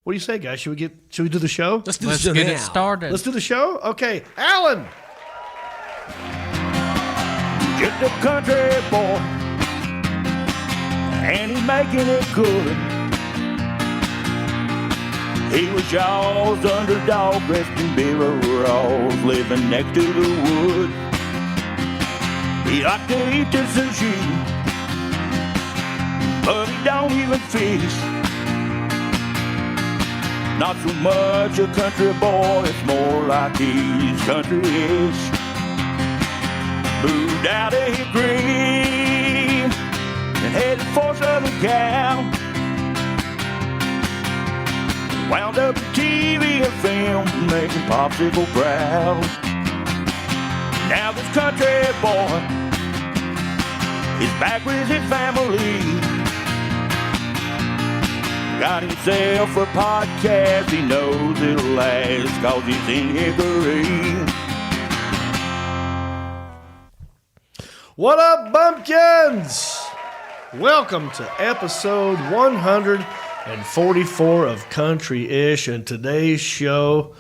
What do you say, guys? Should we do the show? Let's get it started. Let's do the show? Okay. Alan. Just a country boy, and he's making it good. He was y'all's underdog, dressed in beer overalls, living next to the woods. He liked to eat the sushi, but he don't even fish. Not so much a country boy, it's more like he's country-ish. Moved out of his dream and headed for Southern Cal. Wound up in TV and film, making popsicle proud. Now this country boy is back with his family. Got himself a podcast, he knows it'll last, cause he's in Hickory. What up, bumpkins? Welcome to episode 144 of Country-ish, and today's show,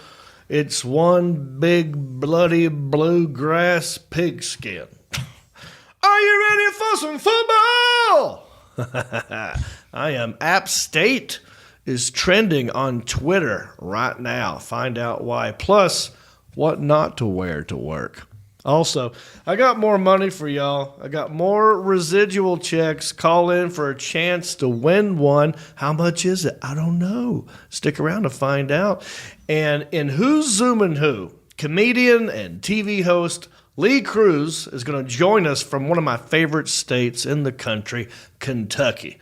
it's one big bloody bluegrass pigskin. Are you ready for some football? I am. App State is trending on Twitter right now. Find out why. Plus, what not to wear to work. Also, I got more money for y'all. I got more residual checks. Call in for a chance to win one. How much is it? I don't know. Stick around to find out. And in Who's Zooming Who, comedian and TV host Lee Cruse is going to join us from one of my favorite states in the country, Kentucky.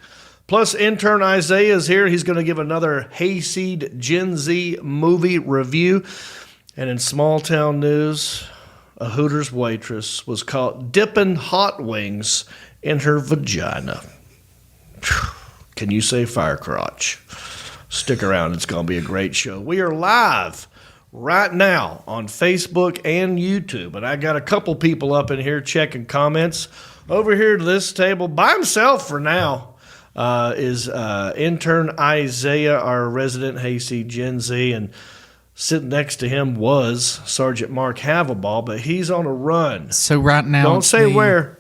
Plus, Intern Isaiah is here. He's going to give another HAYSEED Gen-Z movie review. And in small town news, a Hooters waitress was caught dipping hot wings in her vagina. Can you say fire crotch? Stick around. It's going to be a great show. We are live right now on Facebook and YouTube. And I got a couple people up in here checking comments. Over here to this table, by himself for now, is Intern Isaiah, our resident HAYSEED Gen-Z. And sitting next to him was Sergeant Mark Havelball, but he's on a run. So right now, don't say where.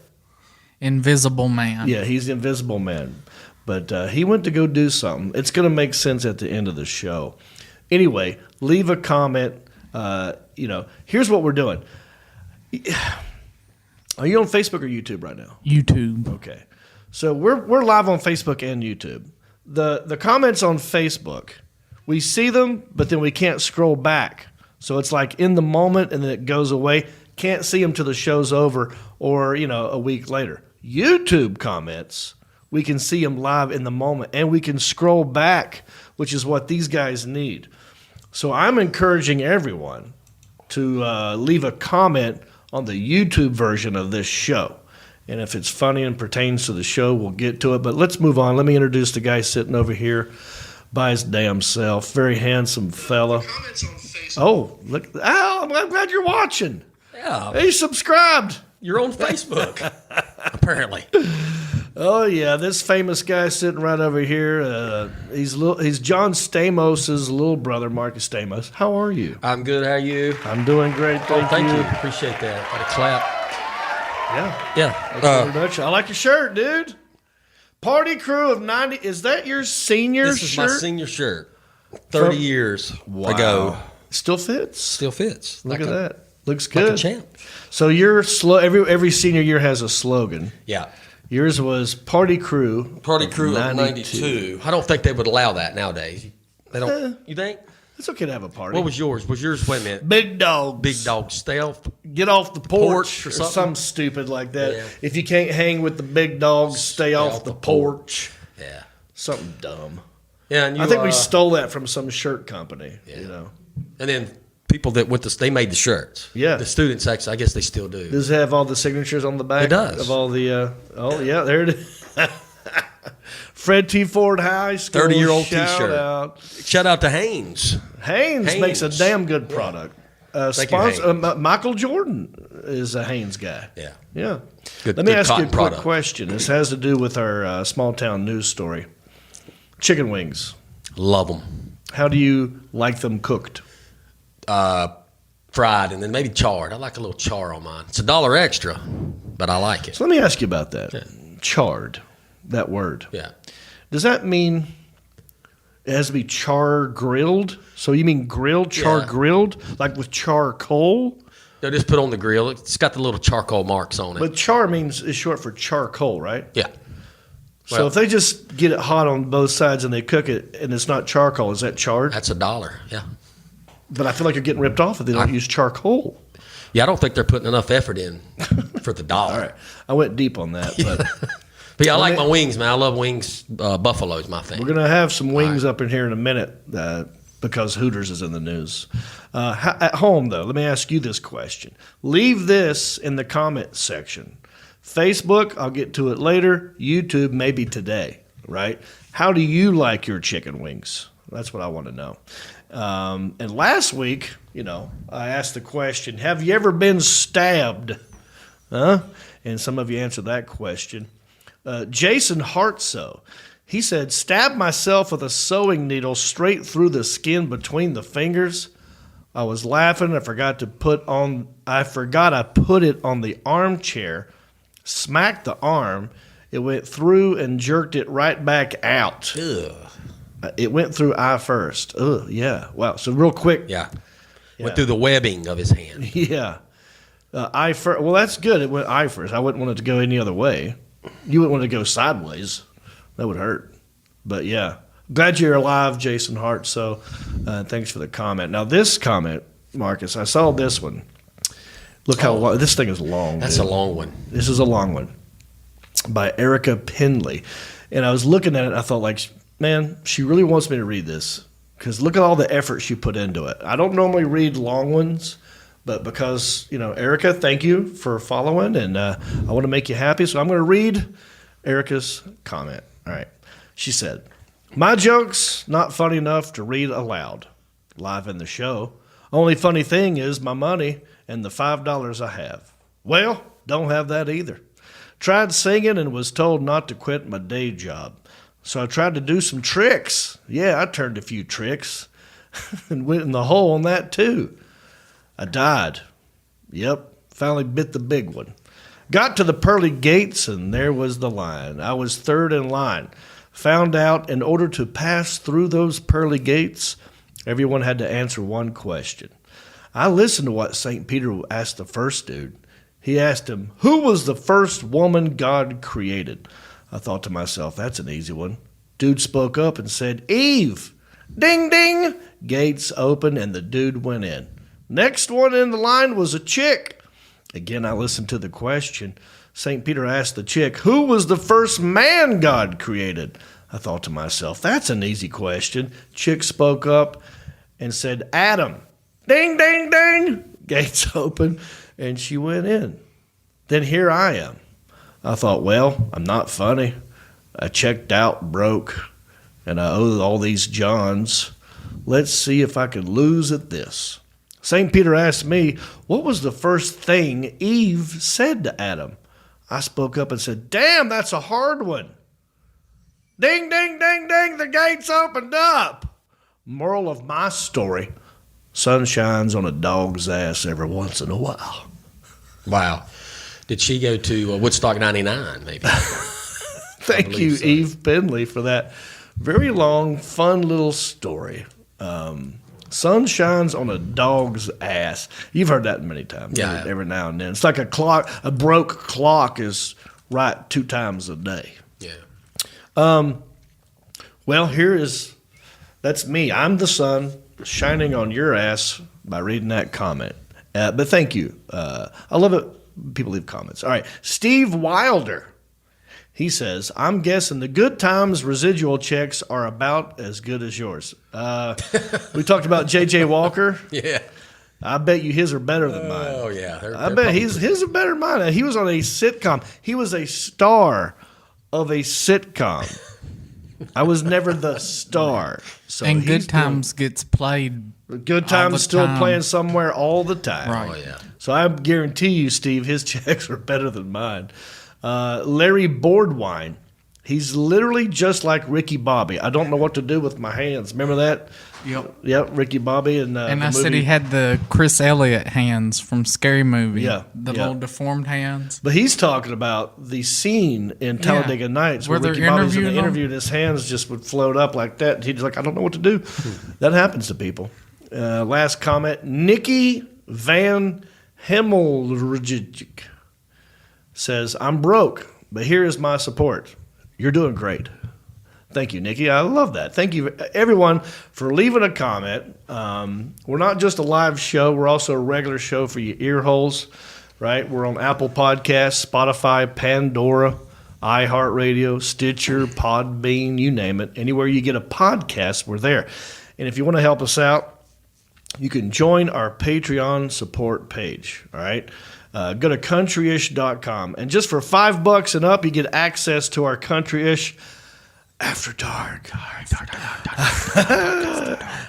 Invisible Man. Yeah, he's the Invisible Man. But he went to go do something. It's going to make sense at the end of the show. Anyway, leave a comment. Here's what we're doing. Are you on Facebook or YouTube right now? YouTube. Okay. So we're live on Facebook and YouTube. The comments on Facebook, we see them, but then we can't scroll back. So it's like in the moment and then it goes away. Can't see them till the show's over or, a week later. YouTube comments, we can see them live in the moment and we can scroll back, which is what these guys need. So I'm encouraging everyone to leave a comment on the YouTube version of this show. And if it's funny and pertains to the show, we'll get to it. But let's move on. Let me introduce the guy sitting over here by his damn self. Very handsome fella. Oh, look. Al, I'm glad you're watching. Yeah. Hey, subscribed. You're on Facebook, apparently. Oh, yeah. This famous guy sitting right over here, he's John Stamos' little brother, Marcus Stamos. How are you? I'm good. How are you? I'm doing great. Thank you. Appreciate that. Got a clap. Yeah. Introduction. I like your shirt, dude. Party Crew of 90. Is that your senior shirt? This is my senior shirt. 30 years ago. Still fits? Still fits. Look at that. Looks good. Like a champ. So your every senior year has a slogan. Yeah. Yours was Party Crew. Party Crew of 92. I don't think they would allow that nowadays. They don't. You think? It's okay to have a party. What was yours? Wait a minute. Big dogs. Big dogs. Stay off. Get off the porch or something stupid like that. Yeah. If you can't hang with the big dogs, stay off the porch. Yeah. Something dumb. Yeah, and I think we stole that from some shirt company. Yeah. And then people that went they made the shirts. Yeah. The students actually, I guess they still do. Does it have all the signatures on the back? It does. Of all the, yeah, there it is. Fred T. Ford High School. 30-year-old T-shirt. Shout out to Haynes. Haynes makes a damn good product. Michael Jordan is a Haynes guy. Yeah. Yeah. Good, Let me ask you a quick product. question. This has to do with our small town news story. Chicken wings. Love them. How do you like them cooked? Fried and then maybe charred. I like a little char on mine. It's $1 extra, but I like it. So let me ask you about that. Yeah. Charred, that word. Yeah. Does that mean it has to be char grilled? So you mean grilled, char grilled, like with charcoal? They'll just put on the grill. It's got the little charcoal marks on it. But char is short for charcoal, right? Yeah. So if they just get it hot on both sides and they cook it and it's not charcoal, is that charred? That's $1, yeah. But I feel like you're getting ripped off if they don't use charcoal. Yeah, I don't think they're putting enough effort in for the $1. All right. I went deep on that. But yeah, I like my wings, man. I love wings. Buffalo's my thing. We're going to have some wings up in here in a minute because Hooters is in the news. At home, though, let me ask you this question. Leave this in the comment section. Facebook, I'll get to it later. YouTube, maybe today, right? How do you like your chicken wings? That's what I want to know. And last week, I asked the question, have you ever been stabbed? And some of you answered that question. Jason Hartso, he said, stab myself with a sewing needle straight through the skin between the fingers. I was laughing. I forgot I put it on the armchair, smacked the arm. It went through and jerked it right back out. Ugh. It went through eye first. Ugh, yeah. Wow. So real quick. Yeah. Went through the webbing of his hand. Yeah. Eye first. Well, that's good. It went eye first. I wouldn't want it to go any other way. You wouldn't want it to go sideways. That would hurt. But yeah. Glad you're alive, Jason Hart. So thanks for the comment. Now, this comment, Marcus, I saw this one. Look how long. This thing is long. That's a long one. This is a long one by Erica Penley. And I was looking at it, and I thought, like, man, she really wants me to read this because look at all the effort she put into it. I don't normally read long ones, but because, Erica, thank you for following, and I want to make you happy, so I'm going to read Erica's comment. All right. She said, my joke's not funny enough to read aloud live in the show. Only funny thing is my money and the $5 I have. Well, don't have that either. Tried singing and was told not to quit my day job. So I tried to do some tricks. Yeah, I turned a few tricks and went in the hole on that too. I died. Yep, finally bit the big one. Got to the pearly gates and there was the line. I was third in line. Found out in order to pass through those pearly gates, everyone had to answer one question. I listened to what St. Peter asked the first dude. He asked him, who was the first woman God created? I thought to myself, that's an easy one. Dude spoke up and said, Eve. Ding, ding. Gates opened and the dude went in. Next one in the line was a chick. Again, I listened to the question. St. Peter asked the chick, who was the first man God created? I thought to myself, that's an easy question. Chick spoke up and said, Adam. Ding, ding, ding. Gates opened and she went in. Then here I am. I thought, well, I'm not funny. I checked out broke, and I owe all these Johns. Let's see if I can lose at this. St. Peter asked me, what was the first thing Eve said to Adam? I spoke up and said, damn, that's a hard one. Ding, ding, ding, ding, the gates opened up. Moral of my story, sun shines on a dog's ass every once in a while. Wow. Did she go to Woodstock 99, maybe? Thank you, so. Eve Penley, for that very long, fun little story. Sun shines on a dog's ass. You've heard that many times. Yeah. Every now and then. It's like a clock. A broke clock is right 2 times a day. Yeah. Well, that's me. I'm the sun shining on your ass by reading that comment. But thank you. I love it. People leave comments. All right. Steve Wilder. He says, I'm guessing the good times residual checks are about as good as yours. We talked about J.J. Walker. Yeah. I bet you his are better than mine. Oh, yeah. I bet his are better than mine. He was on a sitcom. He was a star of a sitcom. I was never the star. So and Good Times gets played. Good Times still playing somewhere all the time. Right. Oh, yeah. So I guarantee you, Steve, his checks are better than mine. Larry Boardwine, He's literally just like Ricky Bobby. I don't know what to do with my hands. Remember that? Yep, Ricky Bobby. And I said he had the Chris Elliott hands from Scary Movie. Yeah. The little deformed hands. But he's talking about the scene in Talladega Nights where Ricky Bobby's in the interview and his hands just would float up like that. He's like, I don't know what to do. That happens to people. Last comment. Nikki Van Hemmelrich says, I'm broke, but here is my support. You're doing great. Thank you, Nikki. I love that. Thank you, everyone, for leaving a comment. We're not just a live show. We're also a regular show for your ear holes, right? We're on Apple Podcasts, Spotify, Pandora, iHeartRadio, Stitcher, Podbean, you name it. Anywhere you get a podcast, we're there. And if you want to help us out, you can join our Patreon support page, all right? Go to countryish.com. And just for $5 and up, you get access to our Country-ish After Dark.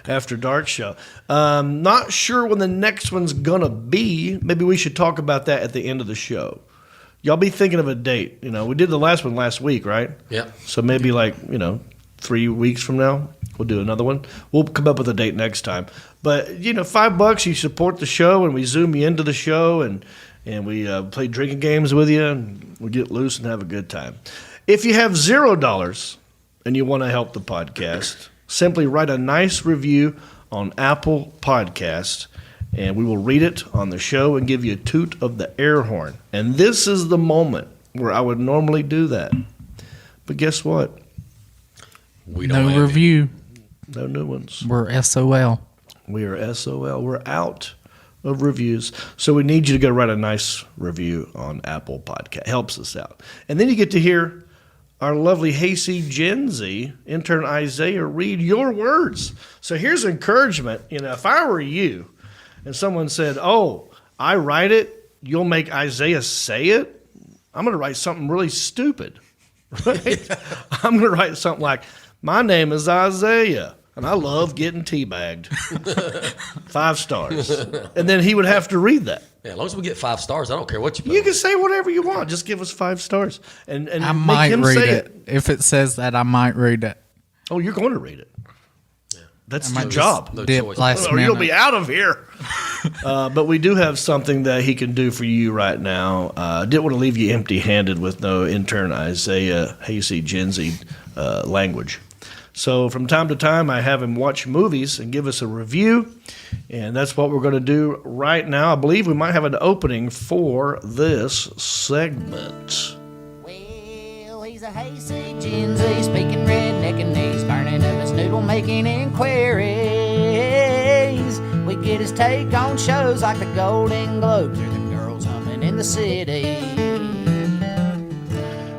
After Dark show. Not sure when the next one's going to be. Maybe we should talk about that at the end of the show. Y'all be thinking of a date. You know, we did the last one last week, right? Yeah. So maybe 3 weeks from now, we'll do another one. We'll come up with a date next time. But, $5, you support the show, and we zoom you into the show, and we play drinking games with you, and we get loose and have a good time. If you have $0 and you want to help the podcast, simply write a nice review on Apple Podcasts, and we will read it on the show and give you a toot of the air horn. And this is the moment where I would normally do that. But guess what? We don't No have review. No new ones. We're SOL. We are SOL. We're out of reviews. So we need you to go write a nice review on Apple Podcast. Helps us out. And then you get to hear our lovely HAYSEED Gen-Z, Intern Isaiah, read your words. So here's encouragement. If I were you and someone said, oh, I write it, you'll make Isaiah say it, I'm going to write something really stupid. Right? I'm going to write something like, my name is Isaiah, and I love getting teabagged. 5 stars. And then he would have to read that. Yeah, as long as we get 5 stars, I don't care what you put. You can say whatever you want. Just give us 5 stars. And I make might him read say it. If it says that, I might read it. Oh, you're going to read it. Yeah. That's I your might job. No dip choice. last Or you'll minute. be out of here. But we do have something that he can do for you right now. I didn't want to leave you empty-handed with no Intern Isaiah HAYSEED Gen-Z language. So from time to time, I have him watch movies and give us a review, and that's what we're going to do right now. I believe we might have an opening for this segment. Well, he's a HAYSEED Gen-Z, speaking redneck and he's burning up his noodle, making inquiries. We get his take on shows like the Golden Globes or the girls humming in the city.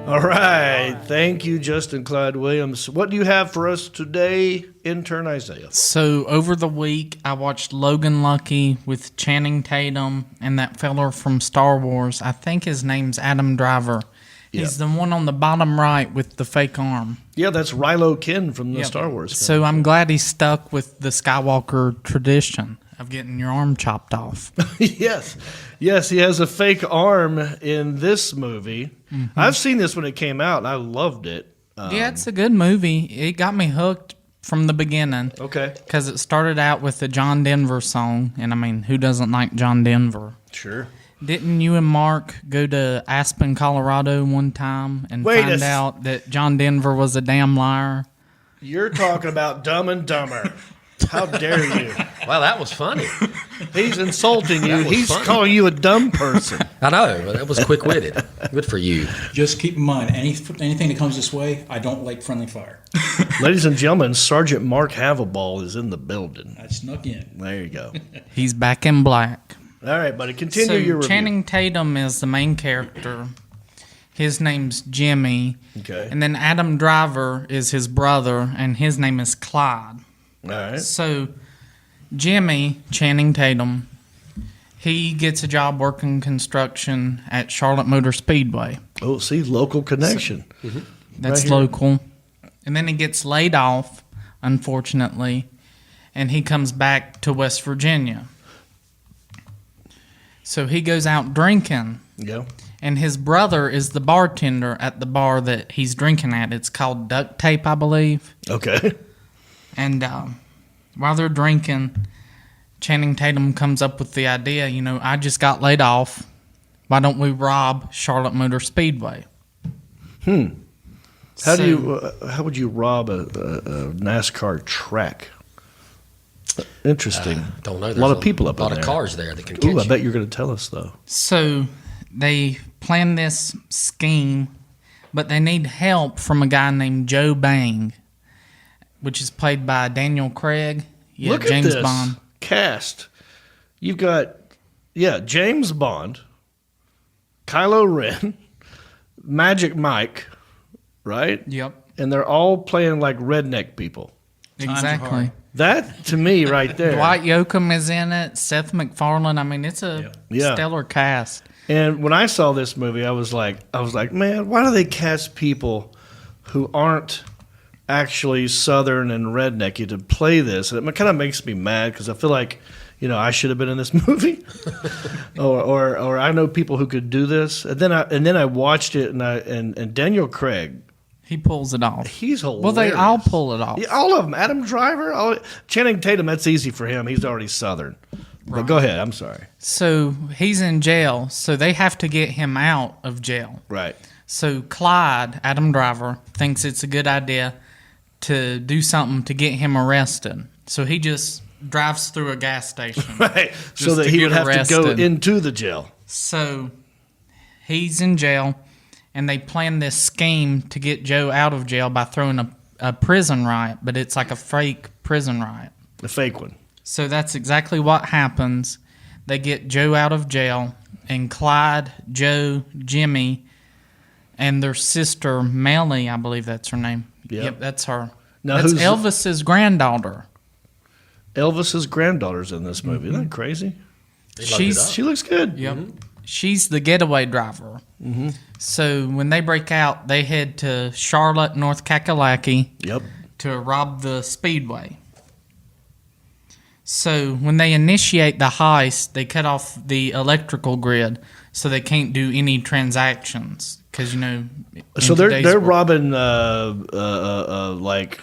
All right. Thank you, Justin Clyde Williams. What do you have for us today, Intern Isaiah? So over the week, I watched Logan Lucky with Channing Tatum and that feller from Star Wars. I think his name's Adam Driver. He's the one on the bottom right with the fake arm. Yeah, that's Rilo Ken from the Yep. Star Wars. So I'm glad he's stuck with the Skywalker tradition of getting your arm chopped off. Yes, he has a fake arm in this movie. Mm-hmm. I've seen this when it came out, and I loved it. Yeah, it's a good movie. It got me hooked from the beginning. Okay. Because it started out with the John Denver song, and I mean, who doesn't like John Denver? Sure. Didn't you and Mark go to Aspen, Colorado one time and find out that John Denver was a damn liar? You're talking about Dumb and Dumber. How dare you? Wow, that was funny. He's insulting you. That was He's funny. calling you a dumb person. I know, but that was quick-witted. Good for you. Just keep in mind, anything that comes this way, I don't like friendly fire. Ladies and gentlemen, Sergeant Mark Havelball is in the building. I snuck in. There you go. He's back in black. All right, buddy, continue So your review. Channing Tatum is the main character. His name's Jimmy. Okay. And then Adam Driver is his brother, and his name is Clyde. All right. So Jimmy, Channing Tatum, he gets a job working construction at Charlotte Motor Speedway. Oh, see, local connection. That's Right here. local. And then he gets laid off, unfortunately, and he comes back to West Virginia. So he goes out drinking Yeah. And his brother is the bartender at the bar that he's drinking at. It's called Duct Tape, I believe. Okay. And while they're drinking, Channing Tatum comes up with the idea, I just got laid off. Why don't we rob Charlotte Motor Speedway? How would you rob a NASCAR track? Interesting. Don't know. There's a lot of people up a lot in of there. cars there that can catch Ooh, I you. bet you're going to tell us, though. So they plan this scheme, but they need help from a guy named Joe Bang, which is played by Daniel Craig. Yeah, Look James at this Bond. cast. You've got, James Bond, Kylo Ren, Magic Mike, right? Yep, And they're all playing like redneck people. exactly. That, to me, right there. Dwight Yoakam is in it. Seth MacFarlane. I mean, it's a Yeah. stellar cast. And when I saw this movie, I was like, man, why do they cast people who aren't actually Southern and rednecky to play this? And it kind of makes me mad because I feel like, I should have been in this movie, or I know people who could do this. And then I watched it, and Daniel Craig, He pulls it off. he's hilarious. Well, they all pull it off. Yeah, all of them. Adam Driver, Channing Tatum. That's easy for him. He's already Southern. But go ahead. I'm sorry. So he's in jail, so they have to get him out of jail. Right. So Clyde, Adam Driver, thinks it's a good idea to do something to get him arrested. So he just drives through a gas station. Right. So Just that to he get would have to go arrested. into the jail. So he's in jail, and they plan this scheme to get Joe out of jail by throwing a prison riot, but it's like a fake prison riot. The fake one. So that's exactly what happens. They get Joe out of jail, and Clyde, Joe, Jimmy, and their sister, Melly, I believe that's her name. Yep, that's her. Now, That's who's- Elvis's granddaughter. Elvis's granddaughter's in this movie. Isn't that crazy? She looks good. Yep. She's the getaway driver. Mm-hmm. So when they break out, they head to Charlotte, North Kakalaki Yep. to rob the speedway. So when they initiate the heist, they cut off the electrical grid, so they can't do any transactions. Because So they're robbing like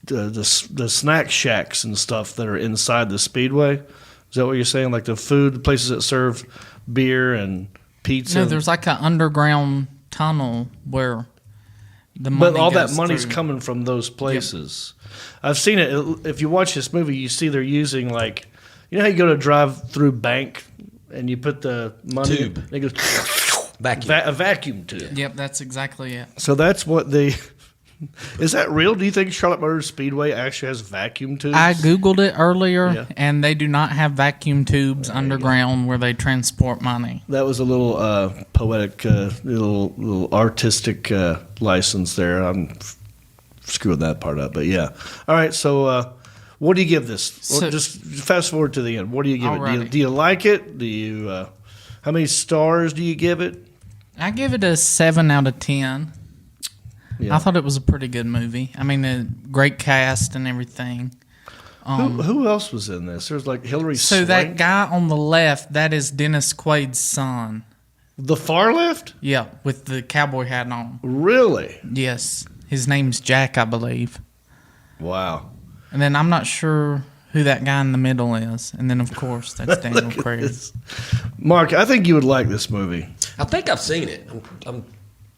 the snack shacks and stuff that are inside the speedway. Is that what you're saying? Like the food places that serve beer and pizza. No, there's like an underground tunnel where the money But all that goes money's through. coming from those places. I've seen it. If you watch this movie, you see they're using like, how you go to drive through bank and you put the money Tube. and it goes Vacuum. a vacuum tube. Yep, that's exactly it. So that's what they. Is that real? Do you think Charlotte Motor Speedway actually has vacuum tubes? I Googled it earlier, Yeah. and they do not have vacuum tubes underground where they transport money. That was a little poetic, little artistic license there. I'm screwing that part up, but yeah. All right, so what do you give this? So- Just fast forward to the end. What do you give it? Alrighty. Do you like it? Do you? How many stars do you give it? I give it a 7 out of 10. Yeah. I thought it was a pretty good movie. I mean, a great cast and everything. Who else was in this? There's like Hillary So Swank. that guy on the left, that is Dennis Quaid's son. The far left? Yeah, with the cowboy hat on. Really? Yes. His name's Jack, I believe. Wow. And then I'm not sure who that guy in the middle is. And then, of course, that's Daniel Look at Craig. this. Mark, I think you would like this movie. I think I've seen it.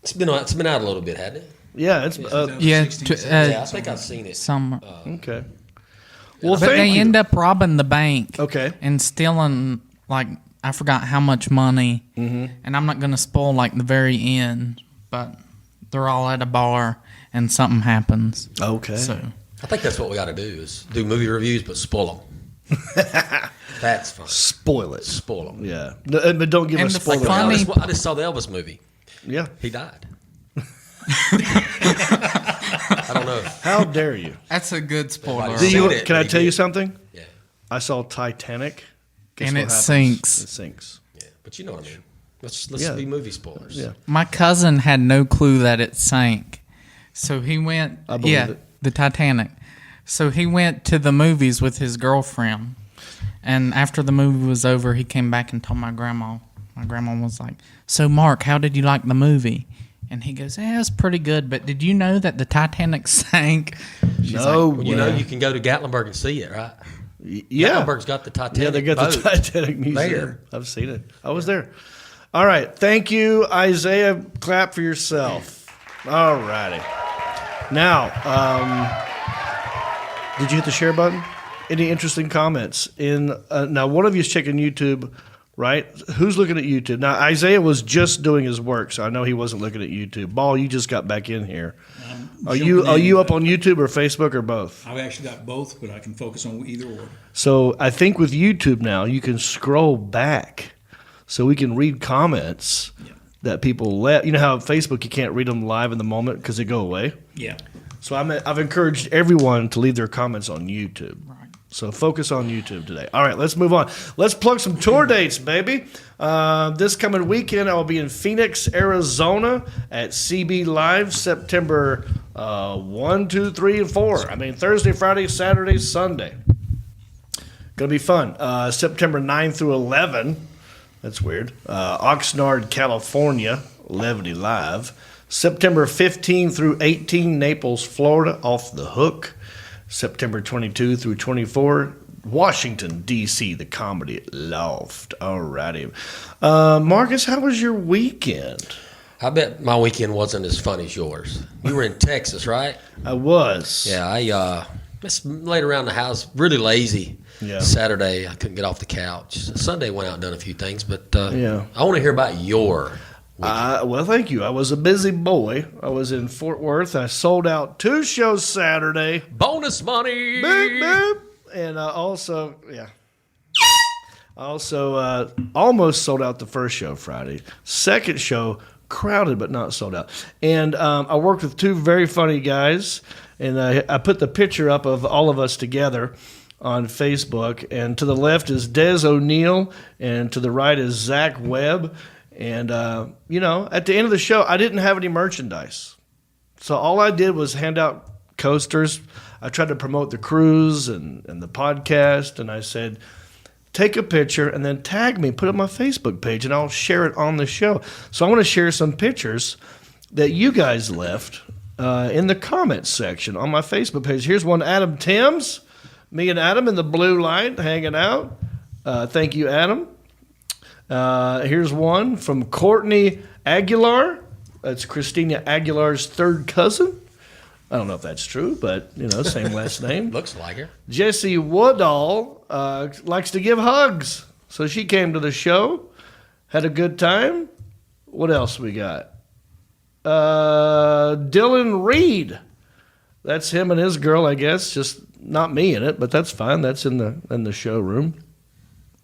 It's been out a little bit, hasn't it? Yeah, it's Yeah, 16, Yeah, I think I've seen it. some. okay. Well, But thank they you. end up robbing the bank. Okay. And stealing, like, I forgot how much money. Mm-hmm. And I'm not going to spoil, like, the very end. But they're all at a bar and something happens. Okay. So I think that's what we got to do is do movie reviews, but spoil them. That's fun. Spoil it. Spoil them. Yeah. No, but don't give And us the spoilers. funny- I just saw the Elvis movie. Yeah. He died. I don't know. How dare you? that's a good spoiler. Everybody's seen it, Can I but he tell you did. something? Yeah, I saw Titanic. Guess And what it happens? sinks. It sinks. yeah. But you know what I mean. Let's Yeah. be movie spoilers. Yeah. My cousin had no clue that it sank. So he went, I believe it. the Titanic. So he went to the movies with his girlfriend. And after the movie was over, he came back and told my grandma. my grandma was like, "So, Mark, how did you like the movie?" And he goes, "Yeah, it's pretty good. But did you know that the Titanic sank?" She's No, Well, you know, you can go to Gatlinburg and see it, right? yeah. Gatlinburg's got the Titanic. Yeah, they got boat the Titanic Museum. there. I've seen it. I was there. All right. Thank you, Isaiah. Clap for yourself. All righty. Now, did you hit the share button? Any interesting comments? Now, one of you is checking YouTube, right? Who's looking at YouTube? Now, Isaiah was just doing his work, so I know he wasn't looking at YouTube. Ball, you just got back in here. Are you up on YouTube or Facebook or both? I've actually got both, but I can focus on either or. So I think with YouTube now, you can scroll back so we can read comments that people let. You know how Facebook you can't read them live in the moment because they go away? Yeah. So I've encouraged everyone to leave their comments on YouTube. Right. So focus on YouTube today. All right, let's move on. Let's plug some tour dates, baby. This coming weekend, I will be in Phoenix, Arizona at CB Live, September 1, 2, 3, and 4. I mean, Thursday, Friday, Saturday, Sunday. Going to be fun. September 9 through 11. That's weird. Oxnard, California, Levity Live. September 15 through 18, Naples, Florida, Off the Hook. September 22 through 24, Washington, D.C., the Comedy Loft. All righty. Marcus, how was your weekend? I bet my weekend wasn't as fun as yours. You were in Texas, right? I was. Yeah, I just laid around the house, really lazy. Yeah. Saturday, I couldn't get off the couch. Sunday, went out and done a few things, but Yeah. I want to hear about your Well, thank you. I was a busy boy. I was in Fort Worth. I sold out 2 shows Saturday. bonus money. Boop, boop. And I also almost sold out the first show Friday. Second show, crowded but not sold out. And I worked with 2 very funny guys, and I put the picture up of all of us together on Facebook. And to the left is Des O'Neill, and to the right is Zach Webb. And, at the end of the show, I didn't have any merchandise. So all I did was hand out coasters. I tried to promote the cruise and the podcast. And I said, take a picture and then tag me, put it on my Facebook page, and I'll share it on the show. So I want to share some pictures that you guys left in the comments section on my Facebook page. Here's one, Adam Timms. Me and Adam in the blue light hanging out. Thank you, Adam. Here's one from Courtney Aguilar. That's Christina Aguilar's 3rd cousin. I don't know if that's true, but, same last name. Looks like her. Jessie Woodall likes to give hugs. So she came to the show, had a good time. What else we got? Dylan Reed. That's him and his girl, I guess. Just not me in it, but that's fine. That's in the showroom.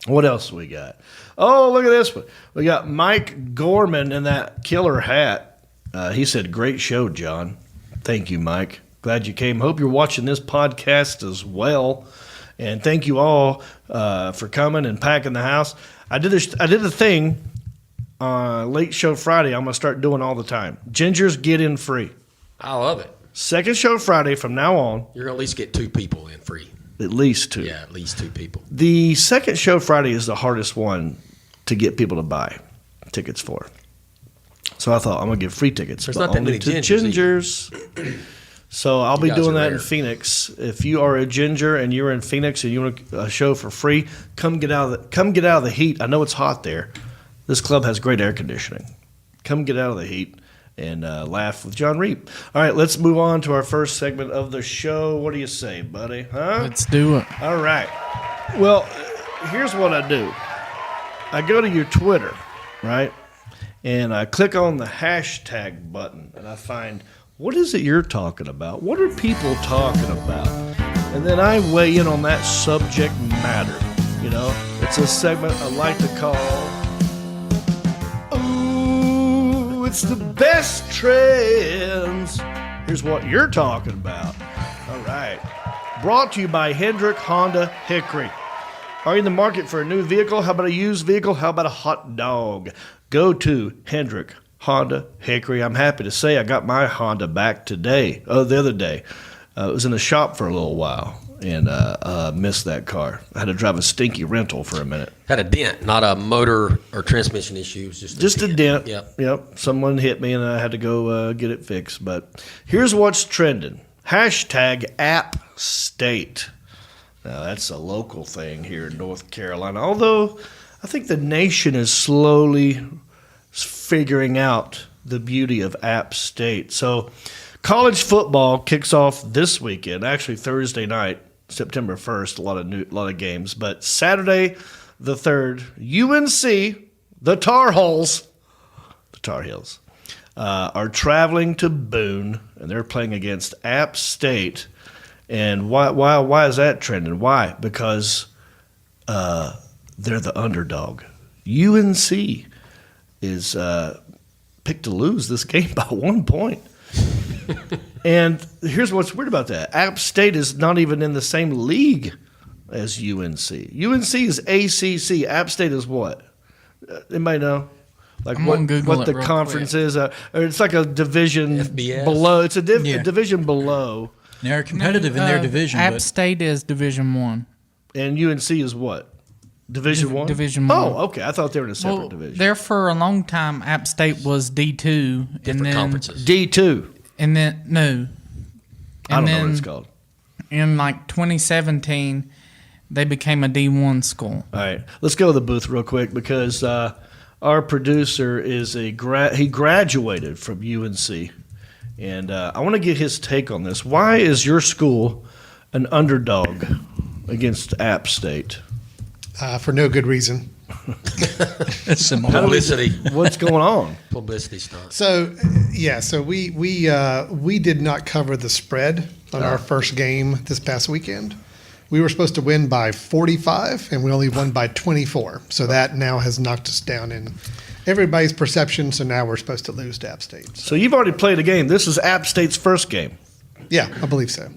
What else we got? Oh, look at this one. We got Mike Gorman in that killer hat. He said, great show, John. Thank you, Mike. Glad you came. Hope you're watching this podcast as well. And thank you all for coming and packing the house. I did the thing late show Friday I'm going to start doing all the time. Gingers get in free. I love it. Second show Friday from now on. You're going to at least get 2 people in free. At least 2. Yeah, at least 2 people. The second show Friday is the hardest one to get people to buy tickets for. So I thought I'm going to give free tickets. There's but not that only many to gingers. So I'll be guys doing are that in rare. Phoenix. If you are a ginger and you're in Phoenix and you want a show for free, come get out of the heat. I know it's hot there. This club has great air conditioning. Come get out of the heat and laugh with John Reap. All right, let's move on to our first segment of the show. What do you say, buddy? Huh? Let's do it. All right. Well, here's what I do. I go to your Twitter, right? And I click on the hashtag button, and I find, what is it you're talking about? What are people talking about? And then I weigh in on that subject matter. It's a segment I like to call, Ooh, it's the best trends. Here's what you're talking about. All right. Brought to you by Hendrick Honda Hickory. Are you in the market for a new vehicle? How about a used vehicle? How about a hot dog? Go to Hendrick Honda Hickory. I'm happy to say I got my Honda back the other day. It was in the shop for a little while, and missed that car. I had to drive a stinky rental for a minute. Had a dent, not a motor or transmission issue. It was just A dent. Yep. Someone hit me, and I had to go get it fixed. But here's what's trending. #AppState. Now, that's a local thing here in North Carolina. Although, I think the nation is slowly figuring out the beauty of App State. So, college football kicks off this weekend, actually Thursday night, September 1st, a lot of games. But Saturday the 3rd, UNC, the Tar Heels, are traveling to Boone, and they're playing against App State. And why is that trending? Why? Because they're the underdog. UNC is picked to lose this game by 1 point. And here's what's weird about that. App State is not even in the same league as UNC. UNC is ACC. App State is what? Anybody know? Like what the conference is? It's like a division FBS. below. It's a division below. They're competitive in their division. App but State is Division 1. And UNC is what? Division 1? Division 1. Oh, okay. I thought they were in a separate division. There for a long time, App State was D2. Different conferences. D2. And then, no. I don't know what it's called. In like 2017, they became a D1 school. All right. Let's go to the booth real quick because our producer is he graduated from UNC. And I want to get his take on this. Why is your school an underdog against App State? For no good reason. Publicity. What's going on? Publicity stunt. So we did not cover the spread on our first game this past weekend. We were supposed to win by 45, and we only won by 24. So that now has knocked us down in everybody's perception. So now we're supposed to lose to App State. So you've already played a game. This is App State's first game. Yeah, I believe so.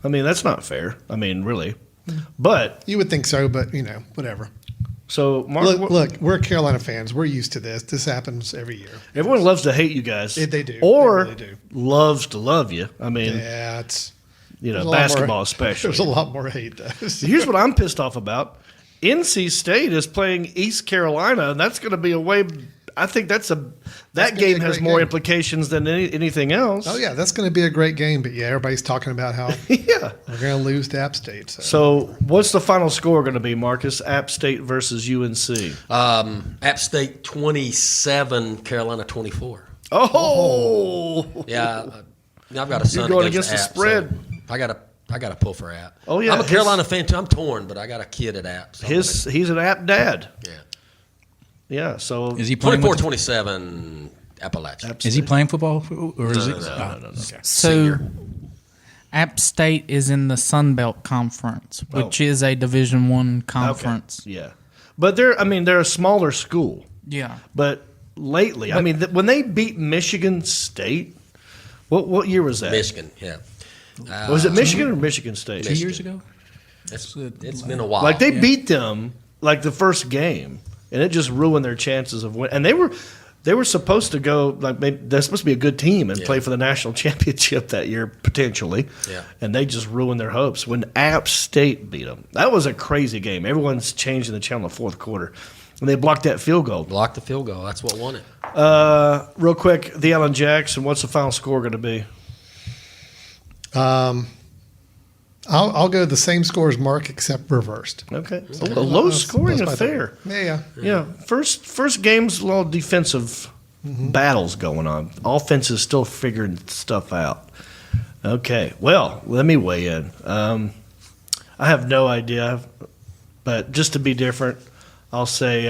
I mean, that's not fair. I mean, really. But You would think so, but whatever. so Mark, Look, we're Carolina fans. We're used to this. This happens every year. everyone loves to hate you guys. They do. Or They really do. loves to love you. I mean, Yeah, there's a lot basketball more- especially. There's a lot more hate though. Here's what I'm pissed off about. NC State is playing East Carolina, and that's going to be a way. I think that gonna game be a has great more game. implications than anything else. Oh yeah, that's going to be a great game. But yeah, everybody's talking about how Yeah. we're going to lose to App State. So, what's the final score going to be, Marcus? App State versus UNC. App State 27, Carolina 24. Oh, Yeah, I've got a son. You're going that goes against to the App, spread. So I got to pull for App. Oh, yeah, I'm a his- Carolina fan too. I'm torn, but I got a kid at App. So he's an App dad. yeah. Yeah, so is he playing? 24-27, Appalachian. Is he playing football, or is it? No. Okay. So, App State is in the Sun Belt Conference, which is a Division 1 conference. Okay. Yeah, but they're a smaller school. Yeah. But lately, when they beat Michigan State, what year was that? Michigan, yeah. Was it Michigan or Michigan State? 2 years ago. It's been a while. Like they beat them like the first game, and it just ruined their chances of winning. And they were supposed to go they're supposed to be a good team and play for the national championship that year potentially. Yeah. And they just ruined their hopes when App State beat them. That was a crazy game. Everyone's changing the channel in the fourth quarter, and they blocked that field goal. Blocked the field goal. That's what won it. Real quick, the Allen Jackson. What's the final score going to be? I'll go the same score as Mark, except reversed. Okay, a low scoring Plus by affair. Yeah. Yeah, first game's a little defensive battles going on. Offense is still figuring stuff out. Okay, well, let me weigh in. I have no idea, but just to be different, I'll say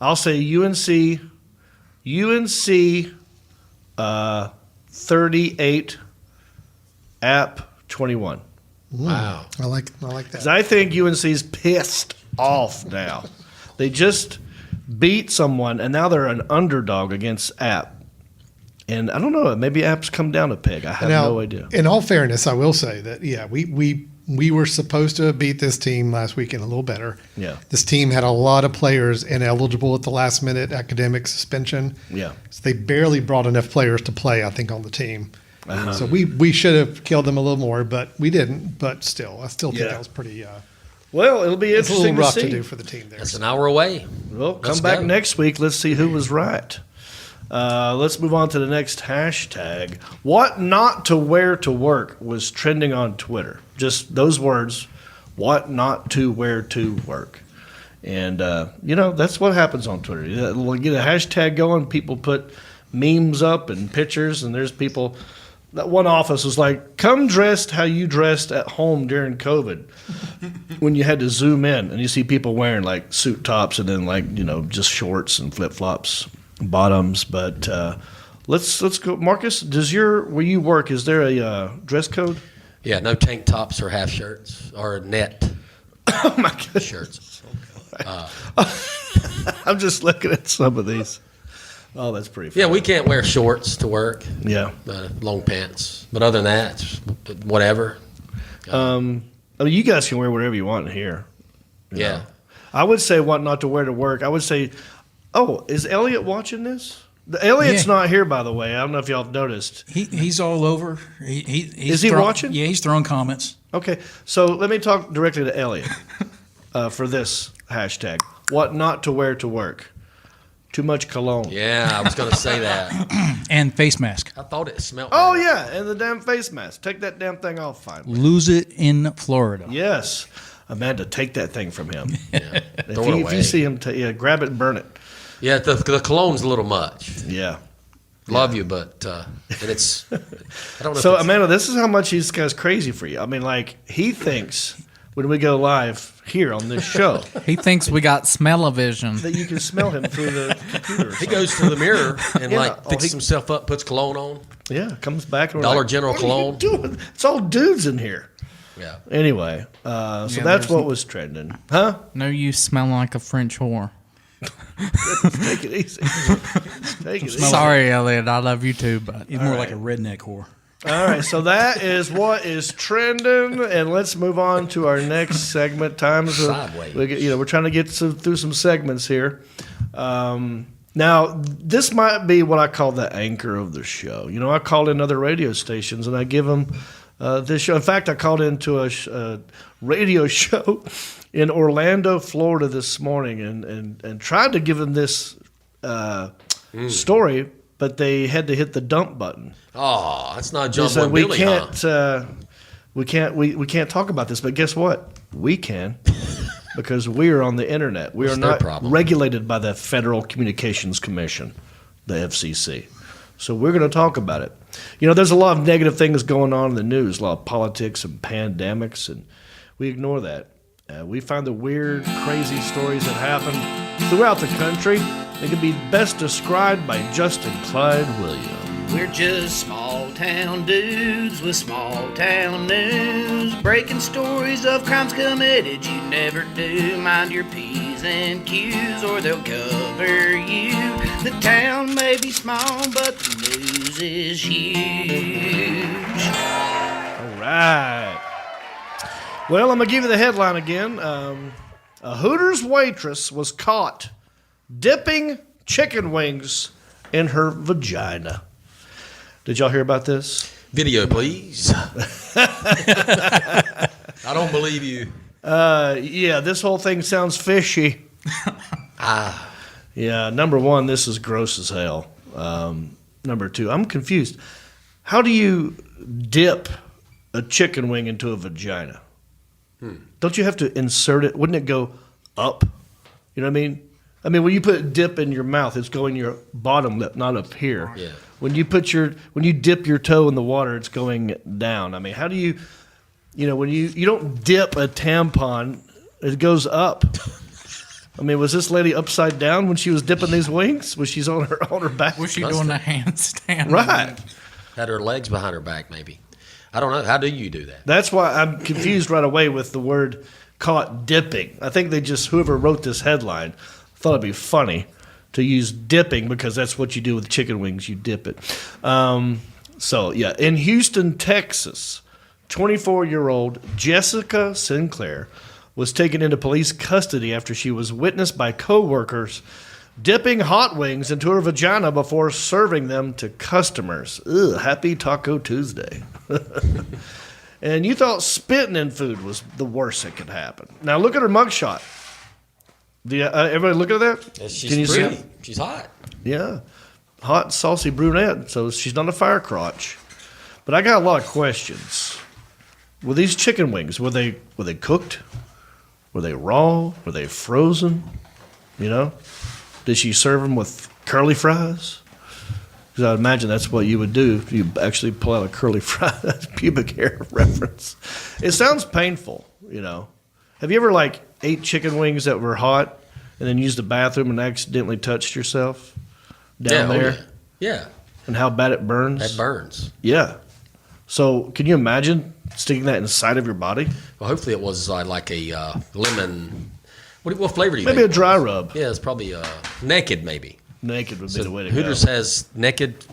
UNC 38, App 21. Wow. I like that. I think UNC's pissed off now. They just beat someone, and now they're an underdog against App. And I don't know, maybe App's come down a peg. I have no idea. In all fairness, I will say that we were supposed to have beat this team last weekend a little better. Yeah. This team had a lot of players ineligible at the last minute, academic suspension. Yeah. So they barely brought enough players to play, I think, on the team. So we should have killed them a little more, but we didn't. But still, I still think Yeah. that was pretty. Well, it'll be It's a little interesting rough to to see. do for the team there. That's an hour away. Well, come Let's back go. next week. Let's see who was right. Let's move on to the next hashtag. What not to wear to work was trending on Twitter. Just those words. What not to wear to work. And, that's what happens on Twitter. We'll get a hashtag going. People put memes up and pictures, and there's people. That one office was like, come dressed how you dressed at home during COVID when you had to zoom in. And you see people wearing like suit tops and then just shorts and flip-flops, bottoms. But let's go. Marcus, where you work, is there a dress code? Yeah, no tank tops or half shirts or net Oh, my God. shirts. I'm just looking at some of these. Oh, that's pretty funny. Yeah, we can't wear shorts to work, Yeah. long pants. But other than that, it's whatever. You guys can wear whatever you want in here. you Yeah. know. I would say what not to wear to work. I would say, is Elliott watching this? Elliott's Yeah. not here, by the way. I don't know if y'all have noticed. He's all over. He's Is he watching? Yeah, he's throwing comments. Okay, so let me talk directly to Elliott for this hashtag. What not to wear to work? Too much cologne. Yeah, I was going to say that. And face mask. I thought it smelled. Oh, bad. yeah, and the damn face mask. Take that damn thing off finally. Lose it in Florida. Yes. Amanda, take that thing from him. Yeah. If Throw it you away. see him, grab it and burn it. Yeah, the cologne's a little much. Yeah. Love you, but and it's. I don't know. So, if it's, Amanda, this is how much this guy's crazy for you. I mean, he thinks when we go live here on this show He thinks we got smell-o-vision. that you can smell him through the computer. or he something. goes to the mirror and Yeah. fixes himself up, puts cologne on. Yeah, comes back and we're Dollar like, General what are you cologne. doing? It's all dudes in here. Yeah. Anyway, so that's there's- what was trending. Huh? No, you smell like a French whore. Take it easy. Take it easy. Sorry, Elliot. I love you too, but He's more like a redneck whore. All right, so that is what is trending, and let's move on to our next segment. Sideways. We're trying to get through some segments here. Now, this might be what I call the anchor of the show. I call in other radio stations, and I give them this show. In fact, I called into a radio show in Orlando, Florida this morning, and tried to give them this story, but they had to hit the dump button. Oh, that's not They John said, Boy Billy, huh? we can't talk about this. But guess what? We can, because we are on the internet. We What's are their not problem? regulated by the Federal Communications Commission, the FCC. So we're going to talk about it. There's a lot of negative things going on in the news, a lot of politics and pandemics, and we ignore that. We find the weird, crazy stories that happen throughout the country. They can be best described by Justin Clyde Williams. We're just small town dudes with small town news, breaking stories of crimes committed you never do. Mind your P's and Q's or they'll cover you. The town may be small, but the news is huge. All right. Well, I'm going to give you the headline again. A Hooters waitress was caught dipping chicken wings in her vagina. Did y'all hear about this? Video, please. I don't believe you. Yeah, this whole thing sounds fishy. Yeah, number one, this is gross as hell. Number two, I'm confused. How do you dip a chicken wing into a vagina? Don't you have to insert it? Wouldn't it go up? You know what I mean? I mean, when you put dip in your mouth, it's going your bottom lip, not up here. Yeah. When you dip your toe in the water, it's going down. I mean, how do you when you don't dip a tampon, it goes up. I mean, was this lady upside down when she was dipping these wings? Was she's on her back? was she doing a handstand? Right. Had her legs behind her back, maybe. I don't know. How do you do that? That's why I'm confused right away with the word caught dipping. I think whoever wrote this headline thought it'd be funny to use dipping because that's what you do with chicken wings. You dip it. So, yeah, in Houston, Texas, 24-year-old Jessica Sinclair was taken into police custody after she was witnessed by coworkers dipping hot wings into her vagina before serving them to customers. Ugh, happy Taco Tuesday. And you thought spitting in food was the worst that could happen. Now look at her mugshot. Do you, everybody look at that? She's Can you see pretty. it? She's hot. Yeah. Hot, saucy brunette. So she's not a fire crotch. But I got a lot of questions. Were these chicken wings, were they cooked? Were they raw? Were they frozen? You know? Did she serve them with curly fries? Because I would imagine that's what you would do if you actually pull out a curly fry. That's pubic hair reference. It sounds painful, you know. Have you ever ate chicken wings that were hot and then used the bathroom and accidentally touched yourself down there? Yeah. And how bad it burns? That burns. Yeah. So can you imagine sticking that inside of your body? Well, hopefully it was like a lemon. What flavor do you Maybe think? a dry rub. Yeah, it's probably naked maybe. Naked would be the way to Hooters go. has naked,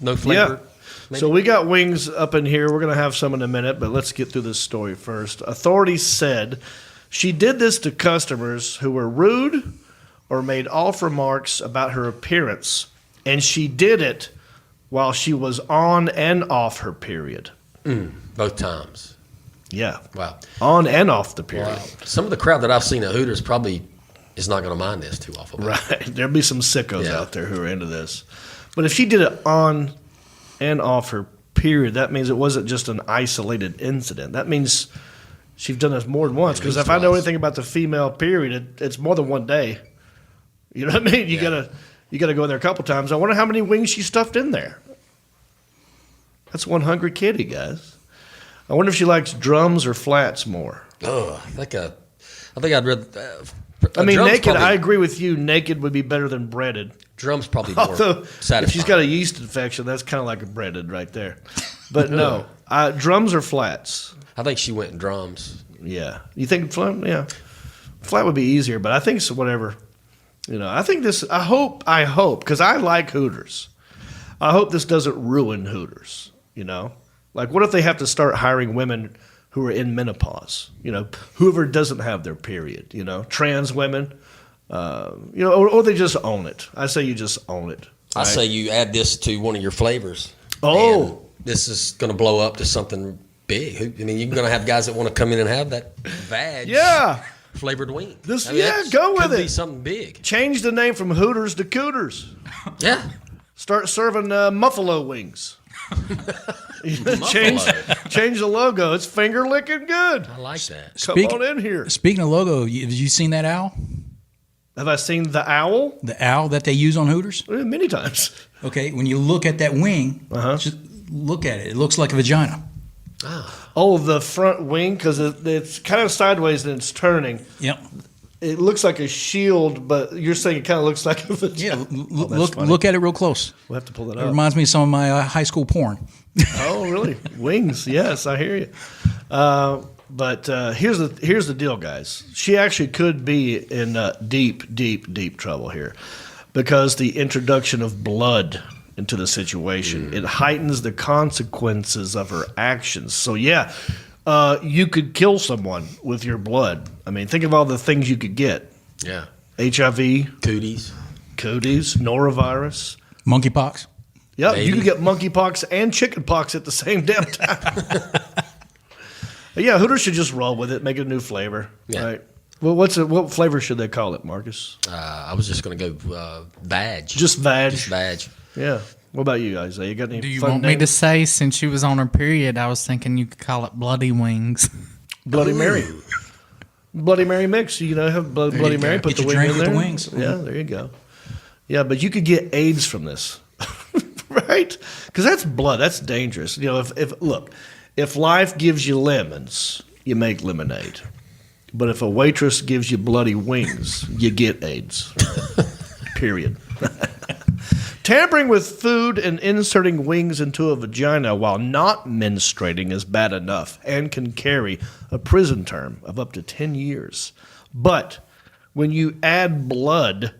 no flavor. Yeah. maybe? So we got wings up in here. We're going to have some in a minute, but let's get through this story first. Authorities said she did this to customers who were rude or made off remarks about her appearance, and she did it while she was on and off her period. Both times. Yeah. Wow. On and off the period. Wow. Some of the crowd that I've seen at Hooters probably is not going to mind this too awful. Right. There'll be some sickos Yeah. out there who are into this. But if she did it on and off her period, that means it wasn't just an isolated incident. That means she's done this more than once. Because if I know anything about the female period, it's more than one day. You know what I mean? You gotta go in there a couple times. I wonder how many wings she stuffed in there. That's one hungry kitty, guys. I wonder if she likes drums or flats more. Oh, I think I'd rather. I mean, drums naked, probably- I agree with you. Naked would be better than breaded. Drums probably more Although, satisfying. if she's got a yeast infection, that's kind of like a breaded right there. But no, drums or flats? I think she went in drums. Yeah. You think flat? Yeah. Flat would be easier, but I think it's whatever. You know, I think this, I hope, because I like Hooters. I hope this doesn't ruin Hooters, you know? Like, what if they have to start hiring women who are in menopause? You know, whoever doesn't have their period, you know? Trans women, you know, or they just own it. I say you just own it. I right? say you add this to one of your flavors. Oh. and this is going to blow up to something big. I mean, you're going to have guys that want to come in and have that vag flavored wing. This, I mean, go with could be it. something big. Change the name from Hooters to Cooters. Yeah. Start serving Muffalo wings. change the logo. It's finger licking good. I like that. Come on in here. Speaking of logo, have you seen that owl? Have I seen the owl? The owl that they use on Hooters? Many times. Okay, when you look at that wing, just look at it. It looks like a vagina. Oh, the front wing, because it's kind of sideways and it's turning. Yep. It looks like a shield, but you're saying it kind of looks like a vagina. Yeah, look at it real close. We'll have to pull that It up. reminds me of some of my high school porn. Oh, really? Wings? Yes, I hear you. But here's the deal, guys. She actually could be in deep trouble here, because the introduction of blood into the situation it heightens the consequences of her actions. So yeah, you could kill someone with your blood. I mean, think of all the things you could get: Yeah. HIV, Cooties. norovirus. Monkeypox. Yep, Baby. you could get monkeypox and chickenpox at the same damn time. Yeah, Hooters should just roll with it, make it a new flavor. Yeah. Right. Well, what flavor should they call it, Marcus? I was just going to go vag. Just vag. Just vag. Yeah. What about you, Isaiah? You got any Do you fun want me to names? say, since she was on her period, I was thinking you could call it Bloody Wings. Bloody Mary. Bloody Mary mix. You know, have Bloody you Mary, go. put Get the your wing drink in with there. the wings. Yeah, there you go. Yeah, but you could get AIDS from this. Right? Because that's blood. That's dangerous. You know, if life gives you lemons, you make lemonade. But if a waitress gives you bloody wings, you get AIDS. Period. Tampering with food and inserting wings into a vagina while not menstruating is bad enough and can carry a prison term of up to 10 years. But when you add blood,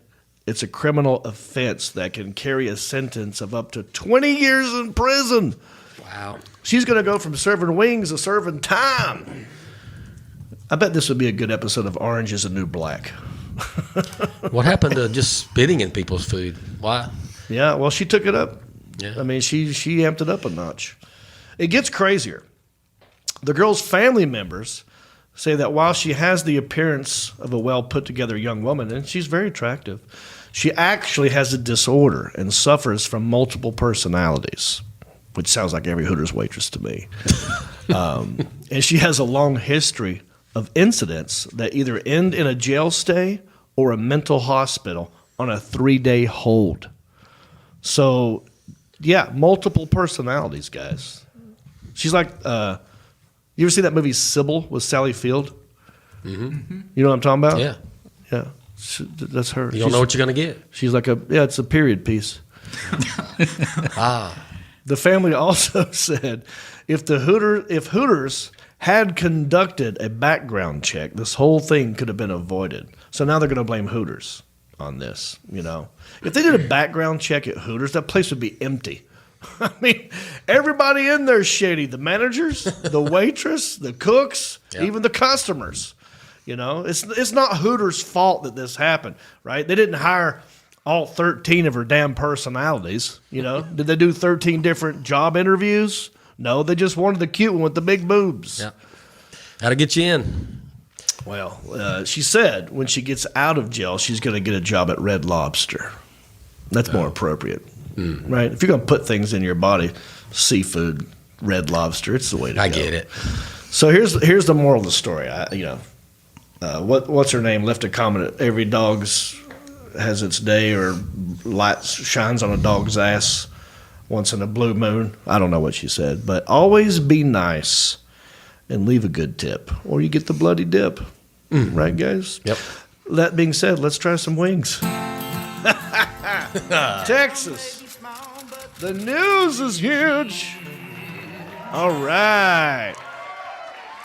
it's a criminal offense that can carry a sentence of up to 20 years in prison. Wow. She's going to go from serving wings to serving time. I bet this would be a good episode of Orange is the New Black. What happened to just spitting in people's food? Why? Yeah, well, she took it up. Yeah. I mean, she amped it up a notch. It gets crazier. The girl's family members say that while she has the appearance of a well-put-together young woman, and she's very attractive, she actually has a disorder and suffers from multiple personalities, which sounds like every Hooters waitress to me. And she has a long history of incidents that either end in a jail stay or a mental hospital on a 3-day hold. So, yeah, multiple personalities, guys. She's like, you ever see that movie Sybil with Sally Field? Mm-hmm. You know what I'm talking about? Yeah. Yeah. That's her. You don't know what you're going to get. She's like it's a period piece. Ah. The family also said if Hooters had conducted a background check, this whole thing could have been avoided. So now they're going to blame Hooters on this, you know. If they did a background check at Hooters, that place would be empty. I mean, everybody in there's shady. The managers, the waitress, the cooks, even the customers. You know, it's not Hooters' fault that this happened, right? They didn't hire all 13 of her damn personalities, you know. Did they do 13 different job interviews? No, they just wanted the cute one with the big boobs. Yeah. How to get you in. Well, she said when she gets out of jail, she's going to get a job at Red Lobster. That's more appropriate, right? If you're going to put things in your body, seafood, Red Lobster, it's the way to go. I get it. So here's the moral of the story. What's her name left a comment, every dog's has its day, or light shines on a dog's ass once in a blue moon. I don't know what she said, but always be nice and leave a good tip, or you get the bloody dip. Right, guys? Yep. That being said, let's try some wings. Texas. The news is huge. All right.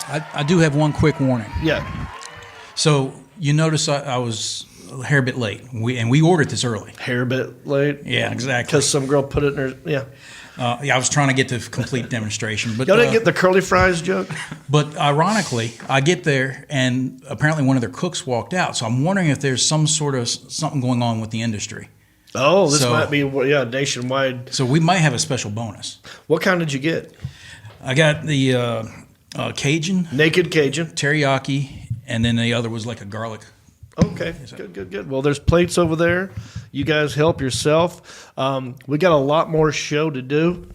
I do have one quick warning. Yeah. So you notice I was a hair bit late. We ordered this early. Hair bit late? Yeah, exactly. Because some girl put it in her, yeah. I was trying to get the complete demonstration. But Y'all didn't get the curly fries joke? But ironically, I get there, and apparently one of their cooks walked out. So I'm wondering if there's something going on with the industry. Oh, this might be, nationwide. So we might have a special bonus. What kind did you get? I got the Cajun. Naked Cajun. Teriyaki, and then the other was like a garlic. Okay, good. Well, there's plates over there. You guys help yourself. We got a lot more show to do,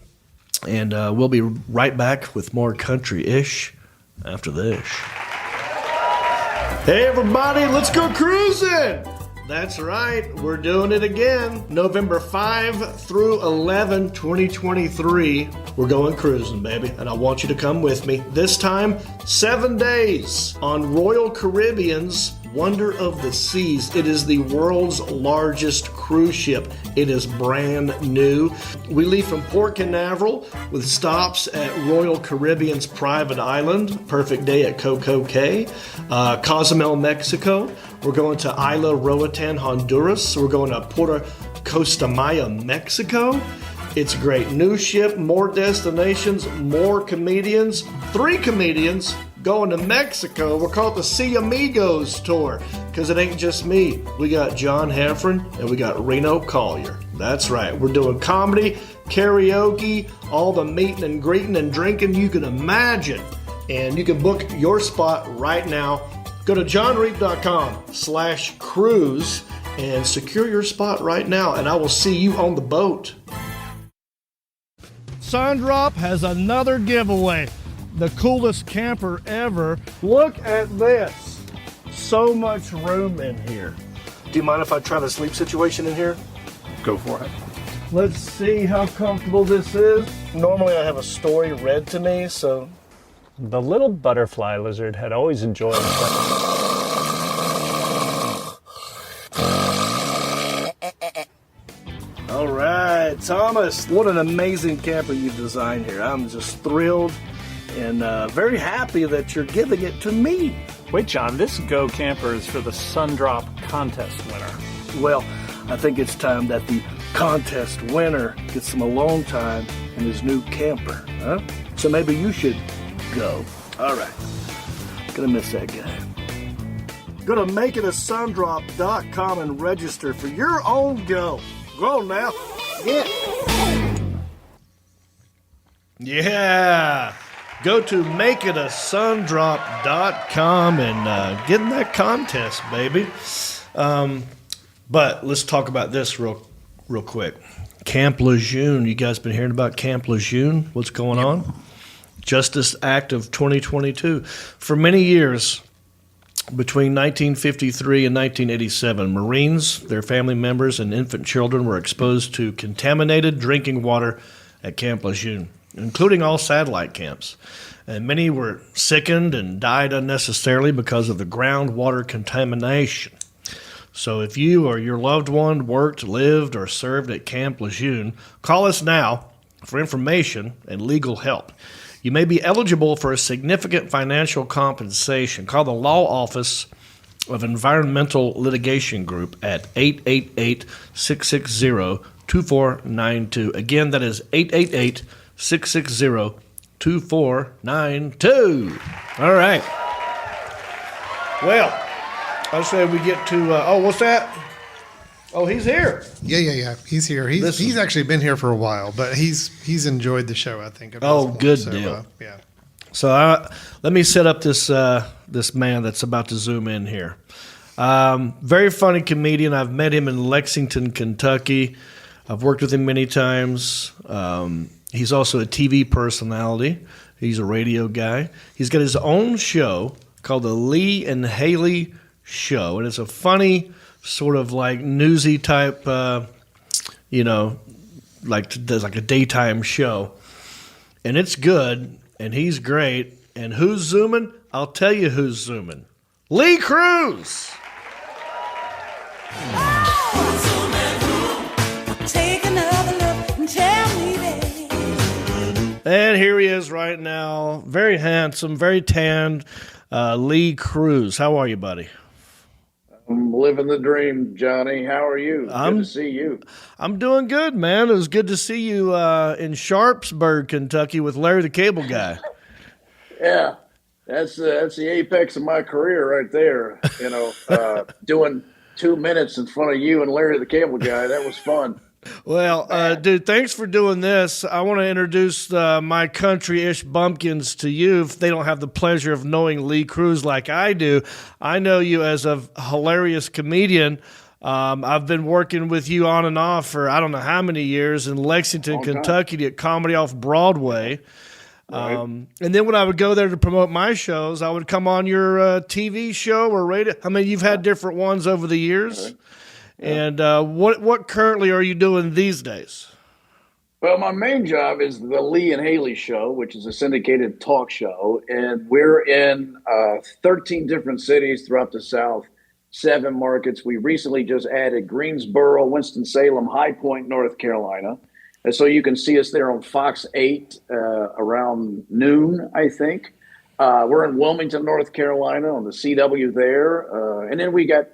and we'll be right back with more country-ish after this. Hey, everybody, let's go cruising! That's right, we're doing it again. November 5 through 11, 2023. We're going cruising, baby, and I want you to come with me. This time, 7 days on Royal Caribbean's Wonder of the Seas. It is the world's largest cruise ship. It is brand new. We leave from Port Canaveral with stops at Royal Caribbean's private island. Perfect day at Coco Cay. Cozumel, Mexico. We're going to Isla Roatan, Honduras. We're going to Puerto Costa Maya, Mexico. It's a great new ship, more destinations, more comedians. 3 comedians going to Mexico. We're called the See Amigos Tour because it ain't just me. We got John Heffron and we got Reno Collier. That's right. We're doing comedy, karaoke, all the meeting and greeting and drinking you can imagine. And you can book your spot right now. Go to johnreap.com/cruise and secure your spot right now, and I will see you on the boat. Sundrop has another giveaway. The coolest camper ever. Look at this. So much room in here. Do you mind if I try the sleep situation in here? Go for it. Let's see how comfortable this is. Normally I have a story read to me, so... The little butterfly lizard had always enjoyed All right, Thomas, what an amazing camper you've designed here. I'm just thrilled and very happy that you're giving it to me. Wait, John, this Go Camper is for the Sundrop contest winner. Well, I think it's time that the contest winner gets some alone time in his new camper, huh? So maybe you should go. All right. Gonna miss that guy. Go to makeitaSundrop.com and register for your own go. Go on now. Yeah. Go to makeaitasundrop.com and get in that contest, baby. But let's talk about this real quick. Camp Lejeune. You guys been hearing about Camp Lejeune? What's going on? Justice Act of 2022. For many years, between 1953 and 1987, Marines, their family members, and infant children were exposed to contaminated drinking water at Camp Lejeune, including all satellite camps. And many were sickened and died unnecessarily because of the groundwater contamination. So if you or your loved one worked, lived, or served at Camp Lejeune, call us now for information and legal help. You may be eligible for a significant financial compensation. Call the Law Office of Environmental Litigation Group at 888-660-2492. Again, that is 888-660-2492. All right. Well, I say we get to, what's that? Oh, he's here. Yeah. He's here. He's actually been here for a while, but he's enjoyed the show, I think. Good deal. Yeah. So let me set up this man that's about to zoom in here. Very funny comedian. I've met him in Lexington, Kentucky. I've worked with him many times. He's also a TV personality. He's a radio guy. He's got his own show called The Lee and Haley Show, and it's a funny sort of like newsy type, does like a daytime show, and it's good, and he's great. And who's zooming? I'll tell you who's zooming. Lee Cruse. And here he is right now, very handsome, very tanned, Lee Cruse. How are you, buddy? I'm living the dream, Johnny. How are you? Good to see you. I'm doing good, man. It was good to see you in Sharpsburg, Kentucky with Larry the Cable Guy. Yeah, that's the apex of my career right there. Doing 2 minutes in front of you and Larry the Cable Guy. That was fun. Well, dude, thanks for doing this. I want to introduce my country-ish bumpkins to you if they don't have the pleasure of knowing Lee Cruse like I do. I know you as a hilarious comedian. I've been working with you on and off for I don't know how many years in Lexington, Kentucky to get comedy off Broadway. Right. And then when I would go there to promote my shows, I would come on your TV show or radio. I mean, you've had different ones over the years. Right. And what currently are you doing these days? Well, my main job is the Lee and Haley Show, which is a syndicated talk show. And we're in 13 different cities throughout the South, 7 markets. We recently just added Greensboro, Winston-Salem, High Point, North Carolina. And so you can see us there on Fox 8 around noon, I think. We're in Wilmington, North Carolina on the CW there. And then we got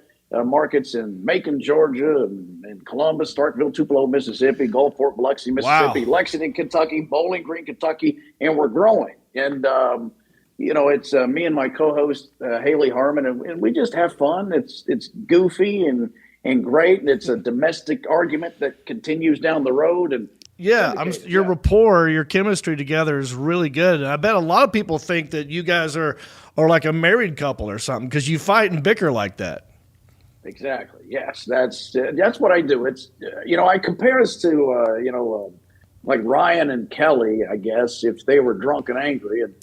markets in Macon, Georgia, and Columbus, Starkville, Tupelo, Mississippi, Gulfport, Biloxi, Mississippi, wow. Lexington, Kentucky, Bowling Green, Kentucky, and we're growing. And, it's me and my co-host, Haley Harmon, and we just have fun. It's goofy and great, and it's a domestic argument that continues down the road. And your rapport, your chemistry together is really good. And I bet a lot of people think that you guys are like a married couple or something because you fight and bicker like that. Exactly. Yes, that's what I do. It's I compare us to like Ryan and Kelly, I guess, if they were drunk and angry and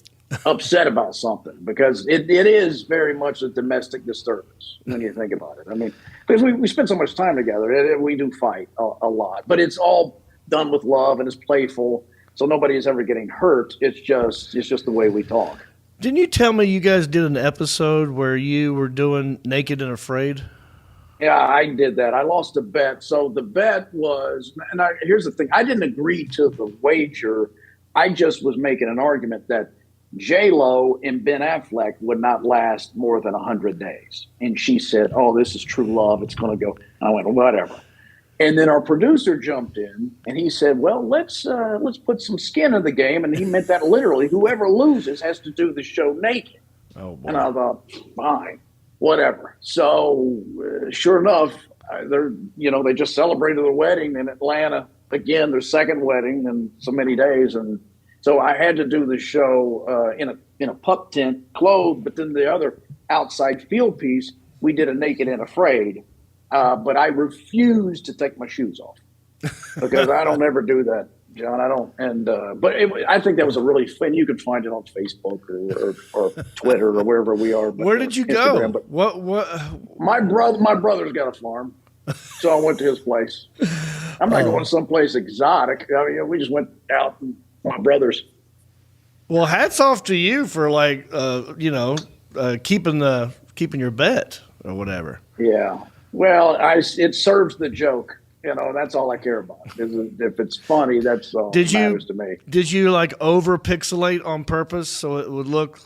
upset about something, because it is very much a domestic disturbance when you think about it. I mean, because we spend so much time together, we do fight a lot, but it's all done with love and it's playful, so nobody is ever getting hurt. It's just the way we talk. Didn't you tell me you guys did an episode where you were doing Naked and Afraid? Yeah, I did that. I lost a bet. So the bet was, and here's the thing. I didn't agree to the wager. I just was making an argument that J-Lo and Ben Affleck would not last more than 100 days. And she said, oh, this is true love. It's going to go. And I went, whatever. And then our producer jumped in and he said, well, let's put some skin in the game. And he meant that literally. Whoever loses has to do the show naked. Oh, boy. And I thought, fine. whatever. So sure enough, they just celebrated the wedding in Atlanta again, their second wedding in so many days, and so I had to do the show in a pup tent, clothed, but then the other outside field piece we did a naked and afraid, but I refused to take my shoes off because I don't ever do that, John. I don't, and I think that was a really fun. You could find it on Facebook or Twitter or wherever we are. Where did you go? But what? My brother's got a farm, so I went to his place. I'm not going someplace exotic. I mean, we just went out and my brother's. Well, hats off to you for keeping your bet or whatever. Yeah. Well, it serves the joke. That's all I care about. If it's funny, that's all that matters to me. Did you over pixelate on purpose so it would look?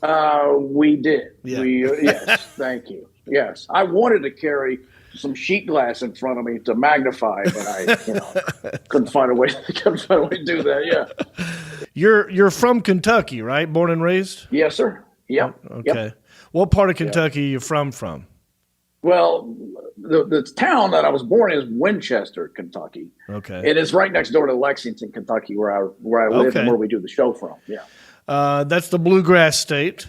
We did. Yeah. Yes. Thank you. Yes, I wanted to carry some sheet glass in front of me to magnify, but I couldn't find a way to do that. Yeah. You're from Kentucky, right? Born and raised? Yes, sir. Yep. Okay. Yep. What part of Kentucky are you from? Well, the town that I was born in is Winchester, Kentucky. Okay. It is right next door to Lexington, Kentucky, where I live and where we do the show from. Yeah. That's the Bluegrass state.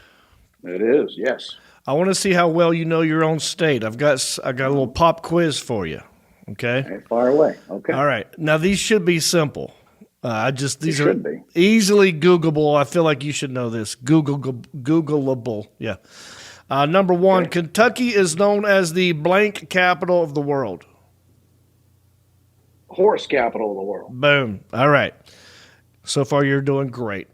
It is. Yes. I want to see how well you know your own state. I got a little pop quiz for you. Okay. Hey, fire away. Okay. All right. Now these should be simple. These are be easily Googleable. I feel like you should know this. Googleable. Yeah. Number one, okay. Kentucky is known as the blank capital of the world. Horse capital of the world. Boom. All right. So far, you're doing great.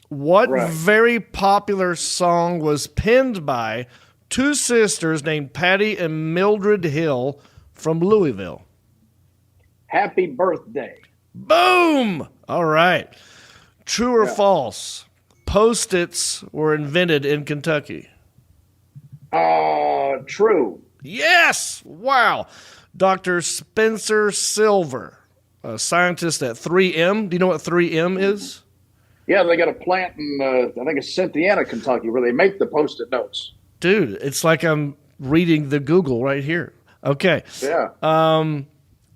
What very popular song was penned by two sisters named Patty and Mildred Hill from Louisville? Happy Birthday. Boom! All right. True or false? Post-its were invented in Kentucky. True. Yes! Wow. Dr. Spencer Silver, a scientist at 3M. Do you know what 3M is? Yeah, they got a plant in, I think it's Cynthiana, Kentucky, where they make the Post-it notes. Dude, it's like I'm reading the Google right here. Okay. Yeah.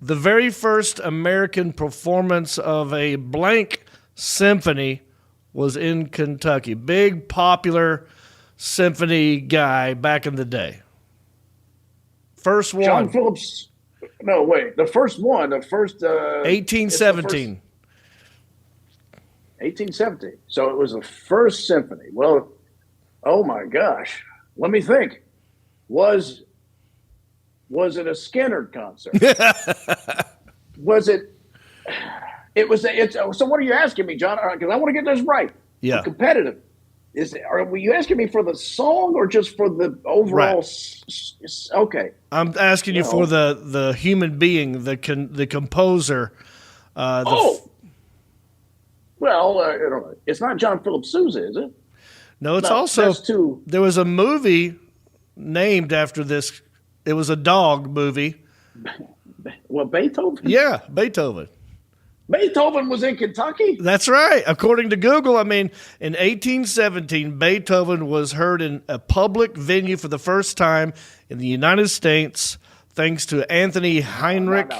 The very first American performance of a blank symphony was in Kentucky. Big, popular symphony guy back in the day. First one. John Phillips. No, wait. The first one. 1817. 1817. So it was the first symphony. Well, oh my gosh. Let me think. Was it a Skinner concert? Was it? So what are you asking me, John? Because I want to get this right. Yeah. I'm competitive. Were you asking me for the song or just for the overall? Right. Okay. I'm asking you for the human being, the composer. Well, I don't know. It's not John Philip Sousa, is it? No, it's also there was a movie named after this. It was a dog movie. Well, Beethoven? Yeah, Beethoven. Beethoven was in Kentucky? That's right. According to Google, in 1817, Beethoven was heard in a public venue for the first time in the United States, thanks to Anthony Heinrich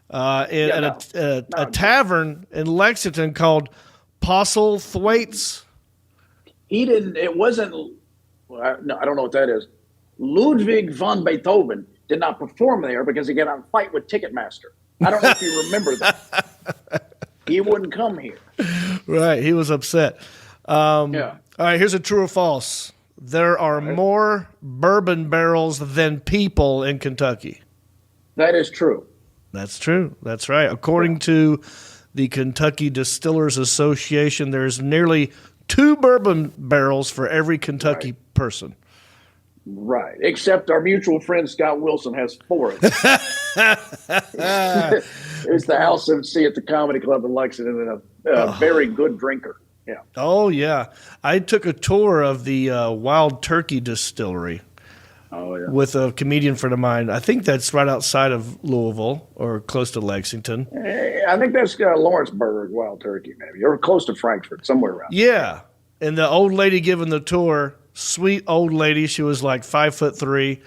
at a tavern in Lexington called Postlethwaite's. It wasn't, no, I don't know what that is. Ludwig von Beethoven did not perform there because he got on a fight with Ticketmaster. I don't know if you remember that. He wouldn't come here. Right. He was upset. All right. Here's a true or false. There are more bourbon barrels than people in Kentucky. That is true. That's true. That's right. According to the Kentucky Distillers Association, there's nearly 2 bourbon barrels for every Kentucky person. Right. Except our mutual friend Scott Wilson has 4 of them. It's the House MC at the Comedy Club in Lexington and a very good drinker. Yeah. Oh, yeah. I took a tour of the Wild Turkey Distillery with a comedian friend of mine. I think that's right outside of Louisville or close to Lexington. I think that's Lawrenceburg, Wild Turkey, maybe, or close to Frankfurt, somewhere around. Yeah. And the old lady giving the tour Sweet old lady. She was like 5'3",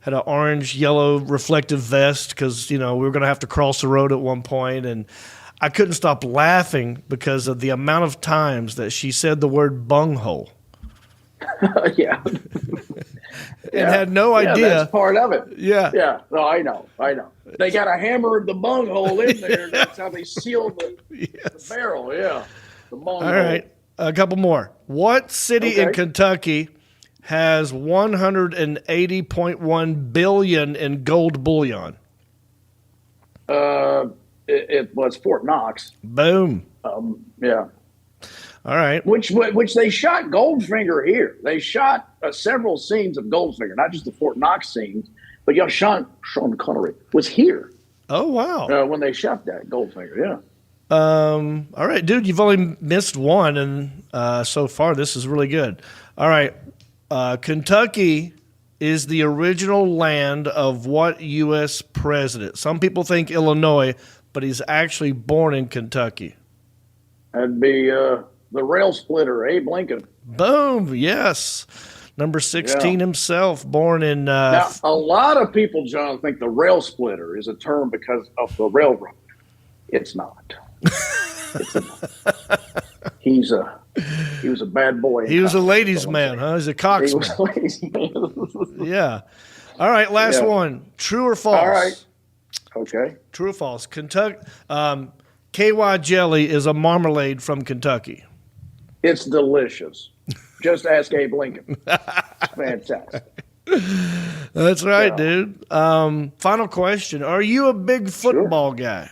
had an orange, yellow reflective vest because, we were going to have to cross the road at one point. And I couldn't stop laughing because of the amount of times that she said the word bunghole. Yeah. And had no idea. That's part of it. Yeah. Yeah. No, I know. They got to hammer the bunghole in there. That's how they seal the barrel. Yeah. The bunghole. All right. A couple more. What city in Kentucky has 180.1 billion in gold bullion? It was Fort Knox. Boom. Yeah. All right. Which they shot Goldfinger here. They shot several scenes of Goldfinger, not just the Fort Knox scenes, but Sean Connery was here. Oh, wow. When they shot that Goldfinger, yeah. All right, dude, you've only missed one, and so far this is really good. All right. Kentucky is the original land of what U.S. president? Some people think Illinois, but he's actually born in Kentucky. That'd be the rail splitter, Abe Lincoln. Boom, yes. Number 16 himself, born in... now, a lot of people, John, think the rail splitter is a term because of the railroad. It's not. He was a bad boy. He was a ladies' man, huh? He's a coxman. He was a ladies' man. Yeah. All right, last one. True or false? All right. Okay. True or false? Kentucky... KY jelly is a marmalade from Kentucky. It's delicious. Just ask Abe Lincoln. It's fantastic. That's right, dude. Final question. Are you a big football guy?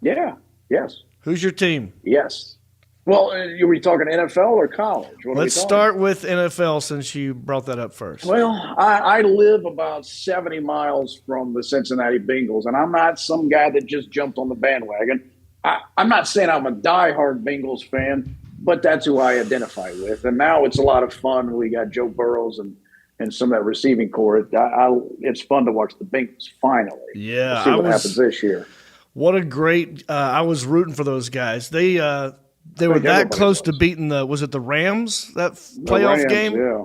Yeah. Yes. Who's your team? Yes. Well, were you talking NFL or college? Let's start with NFL since you brought that up first. Well, I live about 70 miles from the Cincinnati Bengals, and I'm not some guy that just jumped on the bandwagon. I'm not saying I'm a diehard Bengals fan, but that's who I identify with. And now it's a lot of fun. We got Joe Burrows and some of that receiving core. It's fun to watch the Bengals finally. Yeah. We'll see what happens this year. What a great I was rooting for those guys. They were that close to beating was it the Rams, that playoff game? Yeah.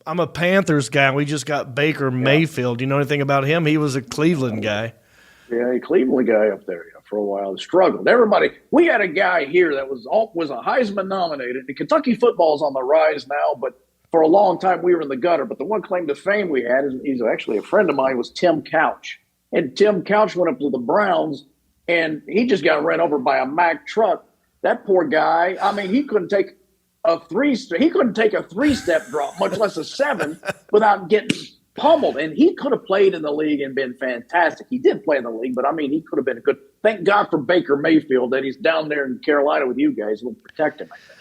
I'm a Panthers guy. We just got Baker Mayfield. Do you know anything about him? He was a Cleveland guy. Yeah, a Cleveland guy up there for a while. Struggled. We had a guy here that was a Heisman nominated. The Kentucky football's on the rise now, but for a long time we were in the gutter. But the one claim to fame we had, he's actually a friend of mine, was Tim Couch. And Tim Couch went up to the Browns, and he just got ran over by a Mack truck. That poor guy, he couldn't take a three-step drop, much less a 7, without getting pummeled. And he could have played in the league and been fantastic. He did play in the league, but he could have been good. Thank God for Baker Mayfield that he's down there in Carolina with you guys. We'll protect him, I think.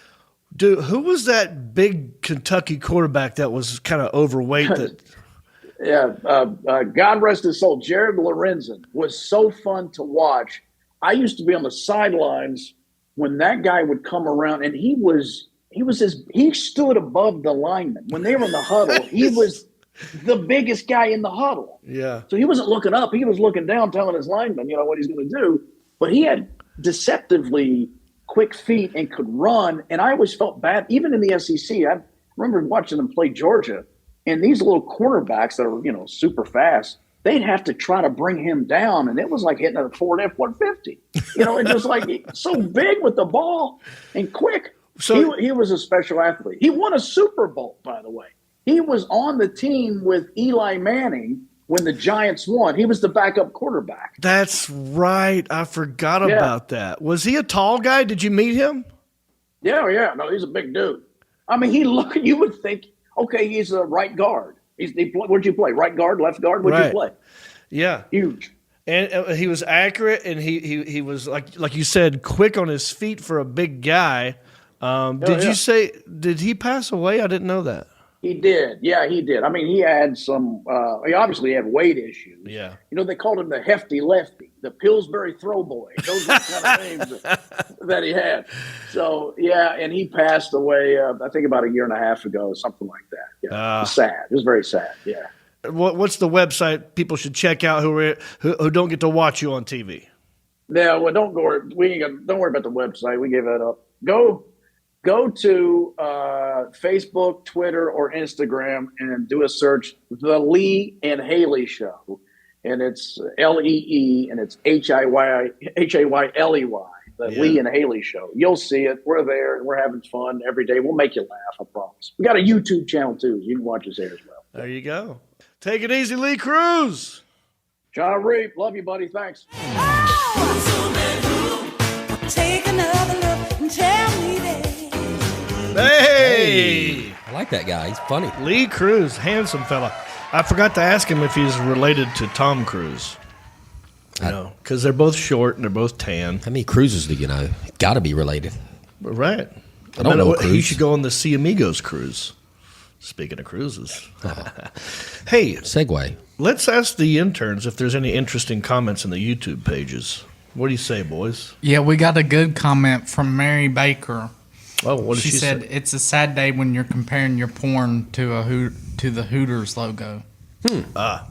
Dude, who was that big Kentucky quarterback that was kind of overweight? God rest his soul. Jared Lorenzen was so fun to watch. I used to be on the sidelines when that guy would come around, and he stood above the linemen. When they were in the huddle, he was the biggest guy in the huddle. Yeah. So he wasn't looking up. He was looking down, telling his linemen, what he's going to do. But he had deceptively quick feet and could run. And I always felt bad, even in the SEC. I remember watching them play Georgia, and these little cornerbacks that are, super fast, they'd have to try to bring him down. And it was like hitting a Ford F-150. It was like so big with the ball and quick. So he was a special athlete. He won a Super Bowl, by the way. He was on the team with Eli Manning when the Giants won. He was the backup quarterback. That's right. I forgot about that. Was he a tall guy? Did you meet him? Yeah. No, he's a big dude. You would think, okay, he's a right guard. Where'd you play? Right guard, left guard? Where'd you play? Yeah. Huge. And he was accurate, and he was, like you said, quick on his feet for a big guy. You say, did he pass away? I didn't know that. He did. Yeah, he did. He had some he obviously had weight issues. Yeah. They called him the hefty lefty, the Pillsbury throw boy. Those are the kind of names that he had. So, and he passed away, I think about a year and a half ago, something like that. Yeah. It was sad. It was very sad. Yeah. What's the website people should check out who don't get to watch you on TV? Yeah, well, don't worry about the website. We gave that up. Go Go to Facebook, Twitter, or Instagram and do a search, The Lee and Haley Show. And it's Lee and it's Hayley, the Yeah. Lee and Haley Show. You'll see it. We're there and we're having fun every day. We'll make you laugh, I promise. We got a YouTube channel too. So you can watch us there as well. There you go. Take it easy, Lee Cruse. John Reap, love you, buddy. Thanks. Take another look and tell me that. Hey! I like that guy. He's funny. Lee Cruse, handsome fella. I forgot to ask him if he's related to Tom Cruise. No, because they're both short and they're both tan. How many cruises do you know? Got to be related. Right. I don't know a He cruise. should go on the Sea Amigos cruise. Speaking of cruises. Hey, Segway. let's ask the interns if there's any interesting comments in the YouTube pages. What do you say, boys? Yeah, we got a good comment from Mary Baker. Oh, what did She she said say? it's a sad day when you're comparing your porn to the Hooters logo.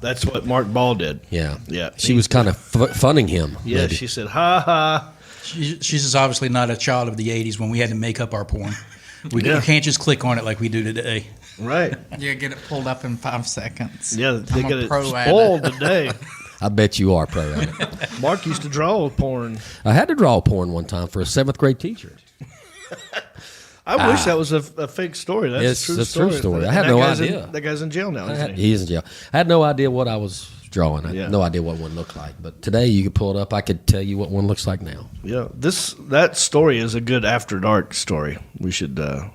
That's what Mark Ball did. Yeah. Yeah. She was kind of funning him. Yeah, maybe. she said, ha ha. She's just obviously not a child of the 80s when we had to make up our porn. We Yeah. can't just click on it like we do today. Right. Yeah, get it pulled up in 5 seconds. Yeah, they I'm get a it pro at spoiled today. I bet you are pro at it. Mark used to draw porn. I had to draw porn one time for a 7th grade teacher. I wish that was a fake story. That's Yes, a true that's a story. true story. I And had that no guy's idea. that guy's in jail now, isn't he? He is in jail. I had no idea what I was drawing. I Yeah. had no idea what one looked like. But today you could pull it up. I could tell you what one looks like now. Yeah, that story is a good after dark story. We should, the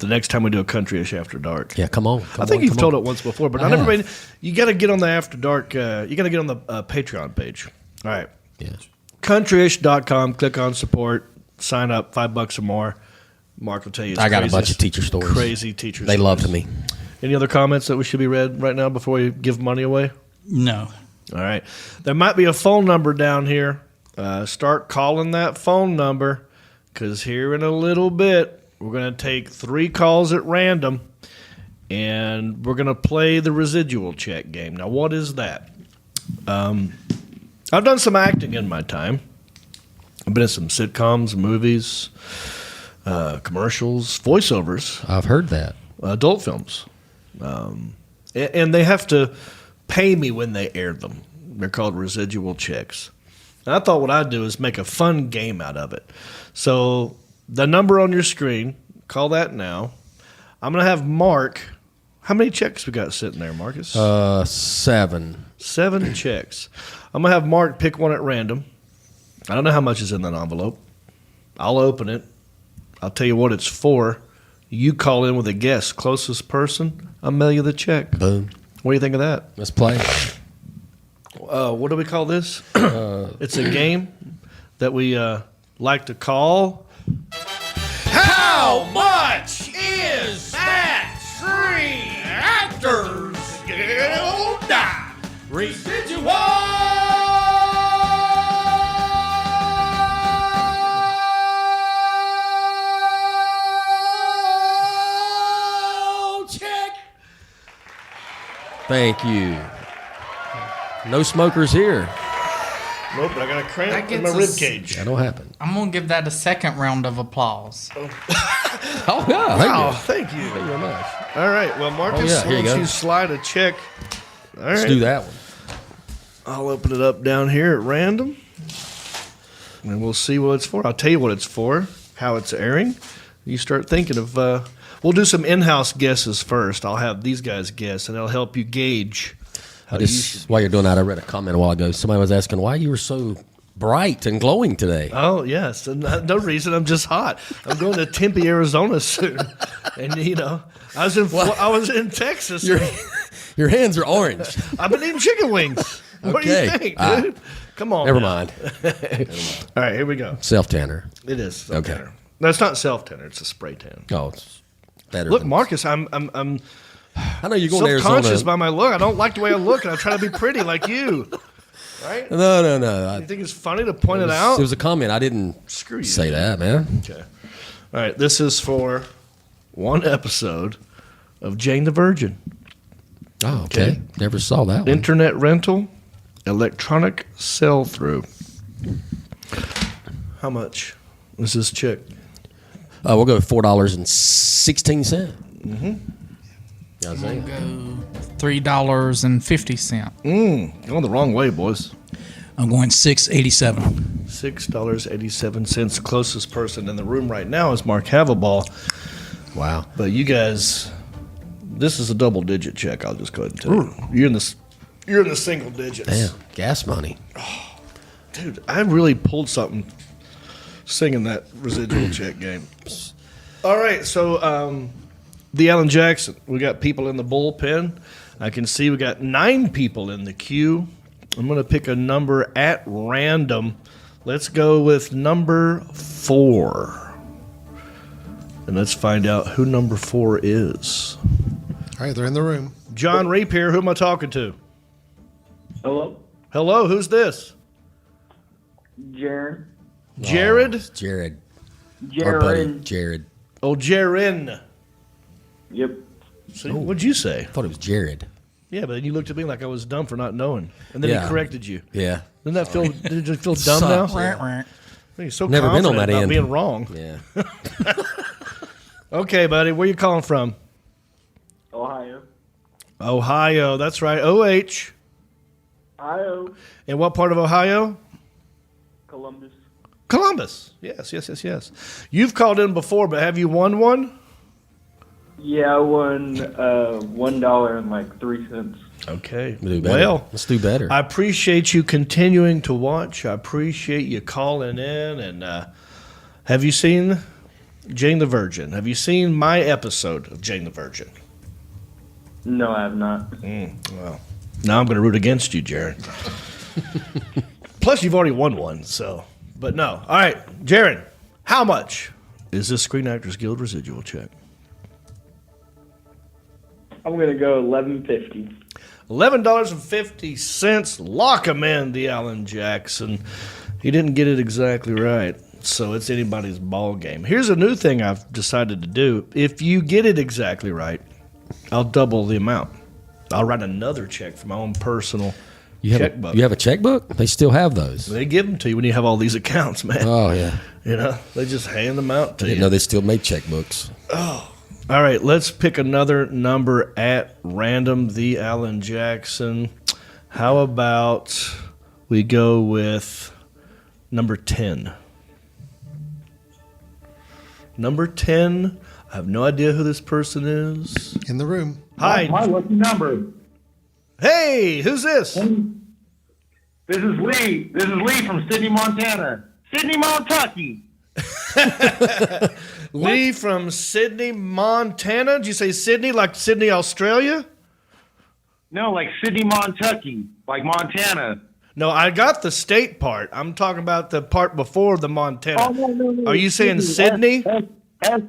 next time we do a country-ish after dark. Yeah, come on. I think you've told it once before, but I not everybody. have. You got to get on the after dark. You got to get on the Patreon page. All right, Yeah. countryish.com. Click on support. Sign up. $5 or more. Mark will tell you. I got a bunch of teacher stories. Crazy teacher. They stories. loved me. Any other comments that we should be read right now before we give money away? No. All right. There might be a phone number down here. Start calling that phone number because here in a little bit, we're going to take 3 calls at random and we're going to play the residual check game. Now, what is that? I've done some acting in my time. I've been in some sitcoms, movies, commercials, voiceovers. I've heard that. Adult films. And they have to pay me when they air them. They're called residual checks. And I thought what I'd do is make a fun game out of it. So the number on your screen, call that now. I'm going to have Mark. How many checks we got sitting there, Marcus? 7. 7 checks. I'm going to have Mark pick one at random. I don't know how much is in that envelope. I'll open it. I'll tell you what it's for. You call in with a guess. Closest person, I'll mail you the check. Boom. What do you think of that? Let's play. What do we call this? It's a game that we like to call. How much is that Screen Actors Guild Residual check? Thank you. No smokers here. Nope, but I got a That cramp in gets my rib us- cage. That'll happen. I'm going to give that a second round of applause. Oh, yeah. Thank Wow, you. thank you. Thank you very much. All right, well, Marcus, Oh, yeah, here why you don't go. you slide a check? All Let's right. do that one. I'll open it up down here at random, and we'll see what it's for. I'll tell you what it's for, how it's airing. You start thinking of. We'll do some in-house guesses first. I'll have these guys guess, and it'll help you gauge. How you should. While you're doing that, I read a comment a while ago. Somebody was asking why you were so bright and glowing today. Oh yes, and no reason. I'm just hot. I'm going to Tempe, Arizona soon, and I was in Texas. Your hands are orange. I've been eating chicken wings. What do you Okay. think, dude? Come on. Never now. mind. All right, here we go. Self-tanner. It is Okay. self-tanner. No, it's not self-tanner. It's a spray tan. Oh, it's better. Look, than- Marcus, I'm I know you're going to self-conscious Arizona. by my look. I don't like the way I look, and I try to be pretty like you. Right? No. You think it's funny to point it out? It was a comment. I didn't Screw you. say that, man. Okay. All right, this is for one episode of Jane the Virgin. Oh, okay. Never saw that one. Internet rental, electronic sell-through. How much was this check? We'll go $4.16. I'll go $3.50. Going the wrong way, boys. I'm going $6.87. $6.87. Closest person in the room right now is Mark Havelball. Wow. But you guys, this is a double-digit check. I'll just go ahead and tell you. You're in the single digits. Damn, gas money. Oh, dude, I really pulled something singing that residual check game. All right, so the Alan Jackson. We got people in the bullpen. I can see we got 9 people in the queue. I'm going to pick a number at random. Let's go with number 4. And let's find out who number 4 is. All right, they're in the room. John Reap here. Who am I talking to? Hello? Hello, who's this? Jared. Jared? Oh, Jared. Jared. Our buddy, Jared. Oh, Jarin. Yep. So what'd you say? I thought it was Jared. Yeah, but then you looked at me like I was dumb for not knowing. And then Yeah. he corrected you. Yeah. Didn't that feel, did it feel dumb now? Yeah. He's so Never been on confident that about end. being wrong. Yeah. Okay, buddy, where you calling from? Ohio. Ohio, that's right. OH. Ohio. And what part of Ohio? Columbus. Columbus. Yes. You've called in before, but have you won one? Yeah, I won $1.03. Okay. We'll do better. Well, let's do better. I appreciate you continuing to watch. I appreciate you calling in. And have you seen Jane the Virgin? Have you seen my episode of Jane the Virgin? No, I have not. Well, now I'm going to root against you, Jared. Plus, you've already won one, so. But no. All right, Jared, how much is this Screen Actors Guild residual check? I'm going to go $11.50. $11.50. Lock him in, the Alan Jackson. He didn't get it exactly right, so it's anybody's ball game. Here's a new thing I've decided to do. If you get it exactly right, I'll double the amount. I'll write another check for my own personal checkbook. You have a checkbook? They still have those. They give them to you when you have all these accounts, man. Oh, yeah. You know, they just hand them out to I you. didn't know they still made checkbooks. Oh. All right, let's pick another number at random, the Alan Jackson. How about we go with number 10? Number 10. I have no idea who this person is. In the room. Hi. My lucky number. Hey, who's this? This is Lee. This is Lee from Sydney, Montana. Sydney, Montucky. Lee from Sydney, Montana. Did you say Sydney, like Sydney, Australia? No, like Sydney, Montucky, like Montana. No, I got the state part. I'm talking about the part before the Montana. Oh, no. Are you saying Sydney? Sidney, but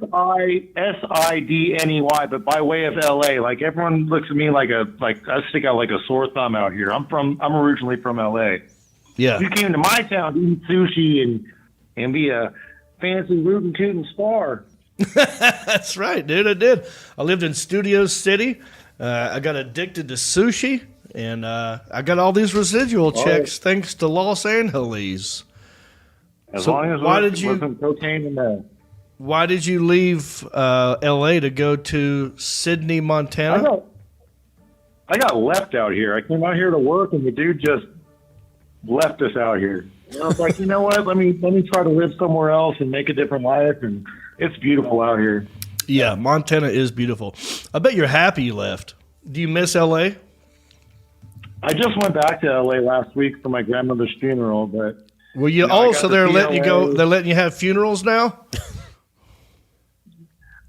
by way of LA. Like everyone looks at me like I stick out like a sore thumb out here. I'm originally from LA. Yeah. You came to my town to eat sushi and be a fancy rootin' tootin' spar. That's right, dude. I did. I lived in Studio City. I got addicted to sushi, and I got all these residual checks thanks to Los Angeles. As long as wasn't cocaine in there. Why did you leave L.A. to go to Sydney, Montana? I got left out here. I came out here to work, and the dude just left us out here. And I was like, you know what? Let me try to live somewhere else and make a different life. And it's beautiful out here. Yeah, Montana is beautiful. I bet you're happy you left. Do you miss L.A.? I just went back to L.A. last week for my grandmother's funeral, but well, so they're letting you go. They're letting you have funerals now.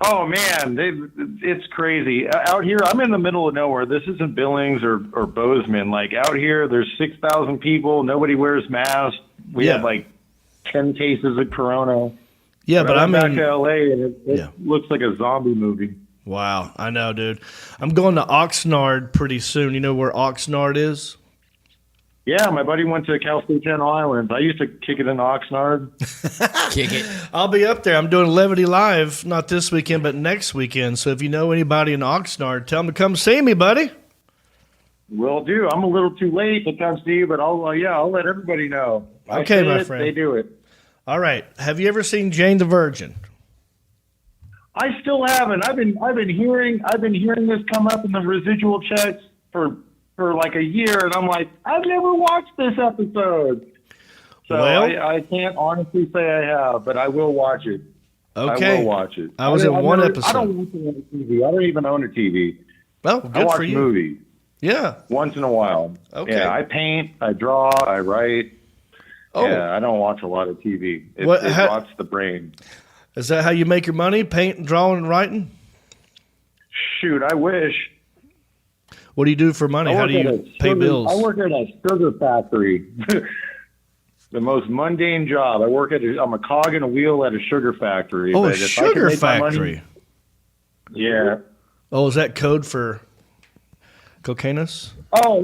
Oh man, it's crazy out here. I'm in the middle of nowhere. This isn't Billings or Bozeman. Like out here, there's 6,000 people. Nobody wears masks. We have like 10 cases of corona. Yeah, but I mean, back to LA, and it looks like a zombie movie. Wow, I know, dude. I'm going to Oxnard pretty soon. You know where Oxnard is? Yeah, my buddy went to Cal State Channel Islands. I used to kick it in Oxnard. Kick it. I'll be up there. I'm doing Levity Live, not this weekend, but next weekend. So if you know anybody in Oxnard, tell them to come see me, buddy. Will do. I'm a little too late to come see you, but I'll let everybody know. Okay, my friend. They do it. All right. Have you ever seen Jane the Virgin? I still haven't. I've been hearing this come up in the residual checks for like a year, and I'm like, I've never watched this episode. So I can't honestly say I have, but I will watch it. Okay. I will watch it. I was in one episode. I don't watch it on TV. I don't even own a TV. Well, good I watch for you. movies. Yeah. Once in a while. Okay. Yeah, I paint, I draw, I write. Oh. Yeah, I don't watch a lot of TV. It rots the brain. Is that how you make your money? Painting, drawing, and writing? Shoot, I wish. What do you do for money? How do you pay bills? I work at a sugar factory. The most mundane job. I'm a cog in a wheel at a sugar factory. Oh, a sugar factory. Yeah. Oh, is that code for cocainous? Oh,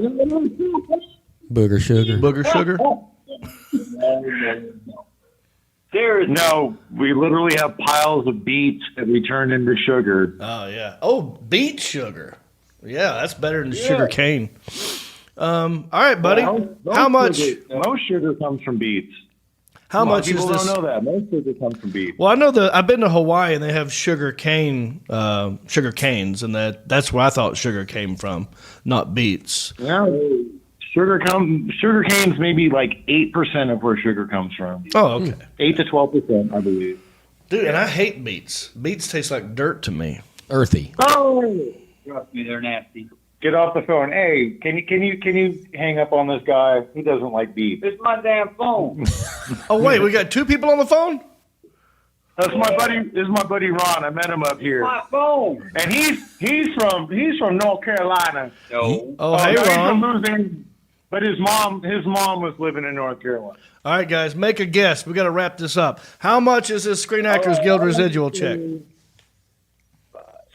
Booger sugar. Booger sugar? No, we literally have piles of beets that we turn into sugar. Oh, yeah. Oh, beet sugar. Yeah, that's better than sugar cane. All right, buddy. How much? Most sugar comes from beets. How much is this? this? People don't know that. Most sugar comes from beets. Well, I know I've been to Hawaii and they have sugar canes, and that's where I thought sugar came from, not beets. Yeah, sugar canes maybe like 8% of where sugar comes from. Oh, okay. 8 to 12%, I believe. Dude, and I hate beets. Beets taste like dirt to me. Earthy. Oh, trust me, they're nasty. Get off the phone. Hey, can you hang up on this guy? He doesn't like beef. It's my damn phone. Oh wait, we got two people on the phone? That's my buddy. This is my buddy Ron. I met him up here. My phone. And he's from North Carolina. No. Oh, hey Ron. But his mom was living in North Carolina. All right, guys, make a guess. We got to wrap this up. How much is this Screen Actors Guild residual check?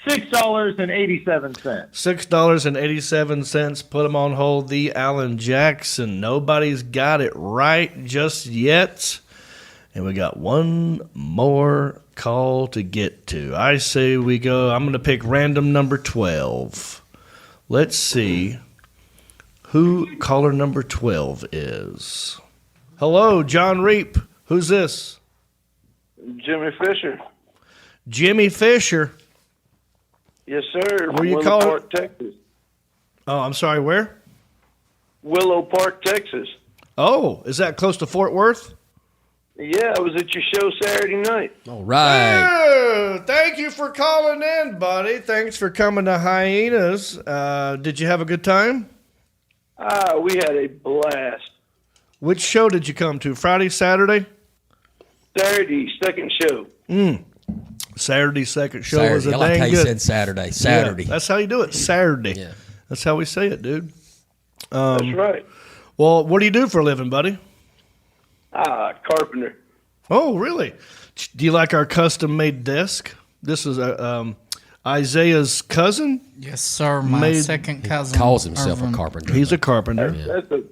$6.87. $6.87. Put them on hold. The Alan Jackson. Nobody's got it right just yet. And we got one more call to get to. I say we go. I'm going to pick random number 12. Let's see who caller number 12 is. Hello, John Reap. Who's this? Jimmy Fisher. Jimmy Fisher. Yes, sir. Where you Willow calling? Park, Texas. Oh, I'm sorry, where? Willow Park, Texas. Oh, is that close to Fort Worth? Yeah, I was at your show Saturday night. All right. Oh, thank you for calling in, buddy. Thanks for coming to Hyenas. Did you have a good time? We had a blast. Which show did you come to? Friday, Saturday? Saturday, second show. Saturday, second show Saturday. was a I like dang how you good. said Saturday. Saturday. Yeah, that's how you do it. Saturday. Yeah. That's how we say it, dude. That's right. Well, what do you do for a living, buddy? Carpenter. Oh, really? Do you like our custom-made desk? This is Isaiah's cousin? Yes, sir. My second cousin. Calls himself a carpenter. He's a carpenter. That's a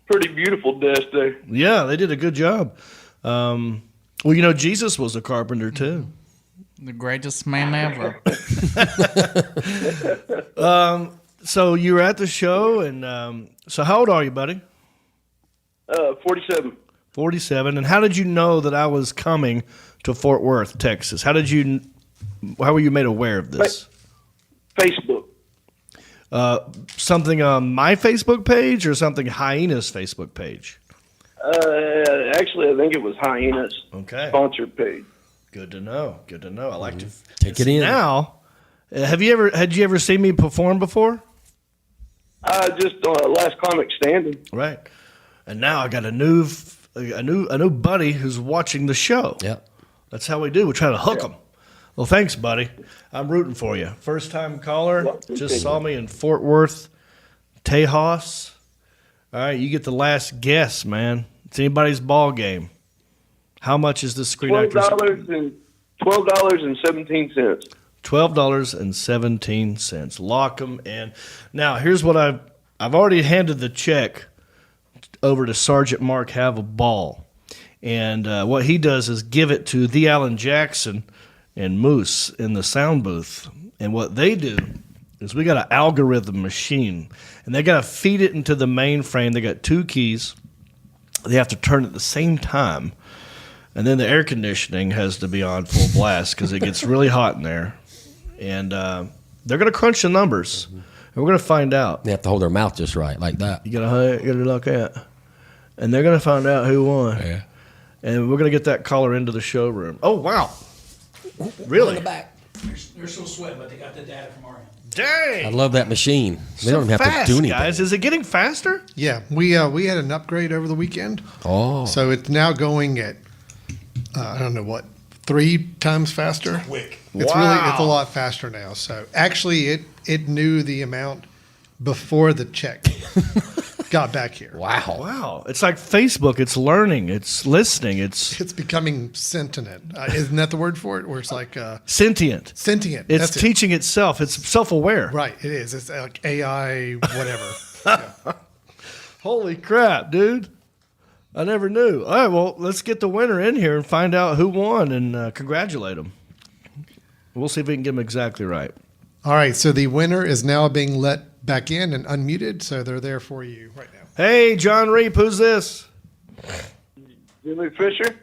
pretty beautiful desk there. Yeah, they did a good job. Well, you know, Jesus was a carpenter, too. The greatest man ever. So you were at the show, and so how old are you, buddy? 47. 47. And how did you know that I was coming to Fort Worth, Texas? How were you made aware of this? Facebook. Something on my Facebook page or something Hyena's Facebook page? Actually, I think it was Hyena's sponsored page. Good to know. Good to know. I like to take it in. Now, had you ever seen me perform before? Just Last Comic Standing. Right. And now I got a new buddy who's watching the show. Yeah. That's how we do. We try to hook them. Well, thanks, buddy. I'm rooting for you. First time caller. Just saw me in Fort Worth, Tejas. All right, you get the last guess, man. It's anybody's ball game. How much is this Screen Actors? $12.17. $12.17. Lock them in. Now, here's what I've already handed the check over to Sergeant Mark Have-A-Ball. And what he does is give it to the Alan Jackson and Moose in the sound booth. And what they do is we got an algorithm machine, and they got to feed it into the mainframe. They got two keys. They have to turn at the same time. And then the air conditioning has to be on full blast because it gets really hot in there. And they're going to crunch the numbers. And we're going to find out. They have to hold their mouth just right, like that. You got to look at. And they're going to find out who won. Yeah. And we're going to get that caller into the showroom. Oh, wow. Really? In the back. They're still sweating, but they got the data from our end. Dang. I love that machine. They don't even have to do anything. Guys. Is it getting faster? Yeah, we had an upgrade over the weekend. Oh. So it's now going at, I don't know what, 3 times faster? Quick. It's a lot faster now. So actually it knew the amount before the check got back here. Wow. It's like Facebook. It's learning. It's listening. It's becoming sentient. Isn't that the word for it? Where it's like sentient. Sentient. It's teaching itself. It's self-aware. Right. It is. It's like AI, whatever. Yeah. Holy crap, dude. I never knew. All right, well, let's get the winner in here and find out who won and congratulate them. We'll see if we can get them exactly right. All right, so the winner is now being let back in and unmuted, so they're there for you right now. Hey, John Reap, who's this? Jimmy Fisher?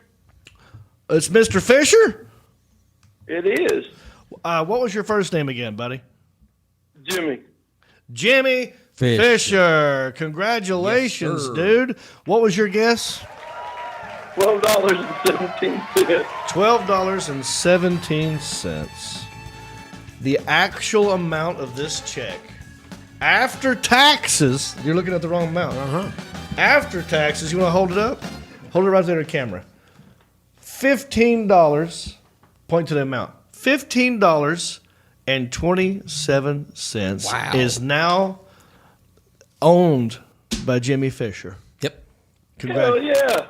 It's Mr. Fisher? It is. What was your first name again, buddy? Jimmy. Jimmy Fisher. Congratulations, yes, dude. What was your guess? $12.17. $12.17. The actual amount of this check after taxes, you're looking at the wrong amount. After taxes, you want to hold it up? Hold it right there to the camera. $15, point to the amount. $15.27 is now owned by Jimmy Fisher. Yep. Hell yeah.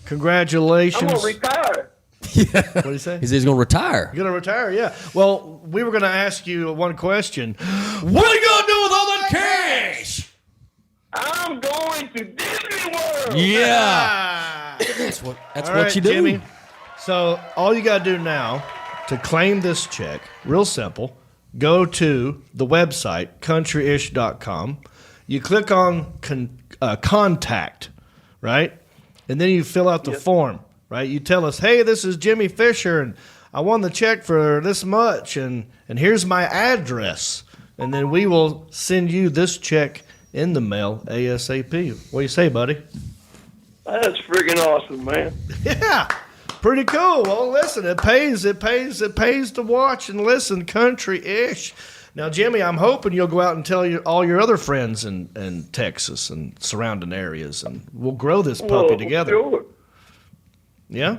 Congratulations. I'm going to retire. What did he say? He said he's going to retire. You're going to retire, yeah. Well, we were going to ask you one question. What are you going to do with all that cash? I'm going to Disney World. Yeah. That's what right, you do. Jimmy. So all you got to do now to claim this check, real simple, go to the website, countryish.com. You click on contact, right? And then you fill out the form, right? You tell us, hey, this is Jimmy Fisher, and I won the check for this much, and here's my address. And then we will send you this check in the mail ASAP. What do you say, buddy? That's freaking awesome, man. Yeah, pretty cool. Well, listen, it pays to watch and listen country-ish. Now, Jimmy, I'm hoping you'll go out and tell all your other friends in Texas and surrounding areas, and we'll grow this puppy together. Sure. Yeah?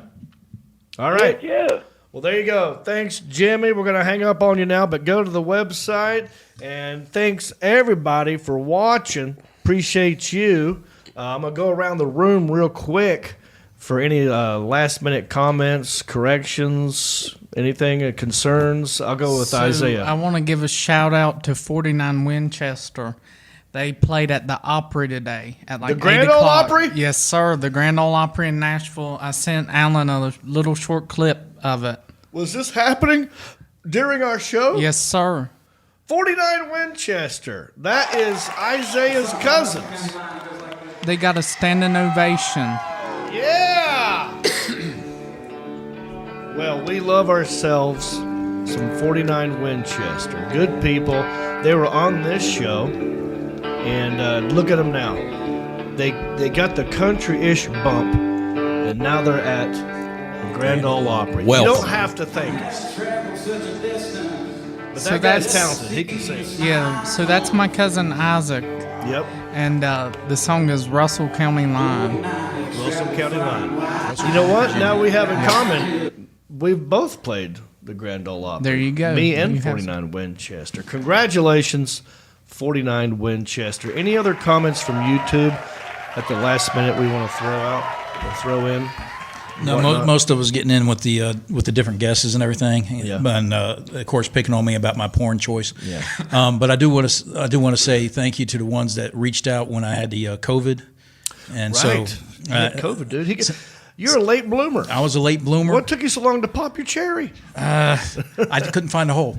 All right. Heck yeah. Well, there you go. Thanks, Jimmy. We're going to hang up on you now, but go to the website. And thanks, everybody, for watching. Appreciate you. I'm going to go around the room real quick for any last-minute comments, corrections, anything, concerns. I'll go with Isaiah. I want to give a shout-out to 49 Winchester. They played at the Opry today at like the Grand 8 Ole o'clock. Opry? Yes, sir. The Grand Ole Opry in Nashville. I sent Alan a little short clip of it. Was this happening during our show? Yes, sir. 49 Winchester. That is Isaiah's cousins. They got a standing ovation. Yeah! Well, we love ourselves some 49 Winchester. Good people. They were on this show, and look at them now. They got the country-ish bump, and now they're at the Grand Ole Opry. Well, you don't have to thank us. But that guy's talented. He can sing. Yeah, so that's my cousin Isaac. Yep. And the song is Russell County Line. Russell County Line. You know what? Now we have in common, we've both played the Grand Ole Opry. There you go. Me and You have 49 Winchester. Congratulations, 49 Winchester. Any other comments from YouTube at the last minute we want to throw out or throw in? No, most of us getting in with the different guesses and everything, and of course picking on me about my porn choice. Yeah. But I do want to say thank you to the ones that reached out when I had the COVID, and right. so you had COVID, dude. You're a late bloomer. I was a late bloomer. What took you so long to pop your cherry? I couldn't find a hole.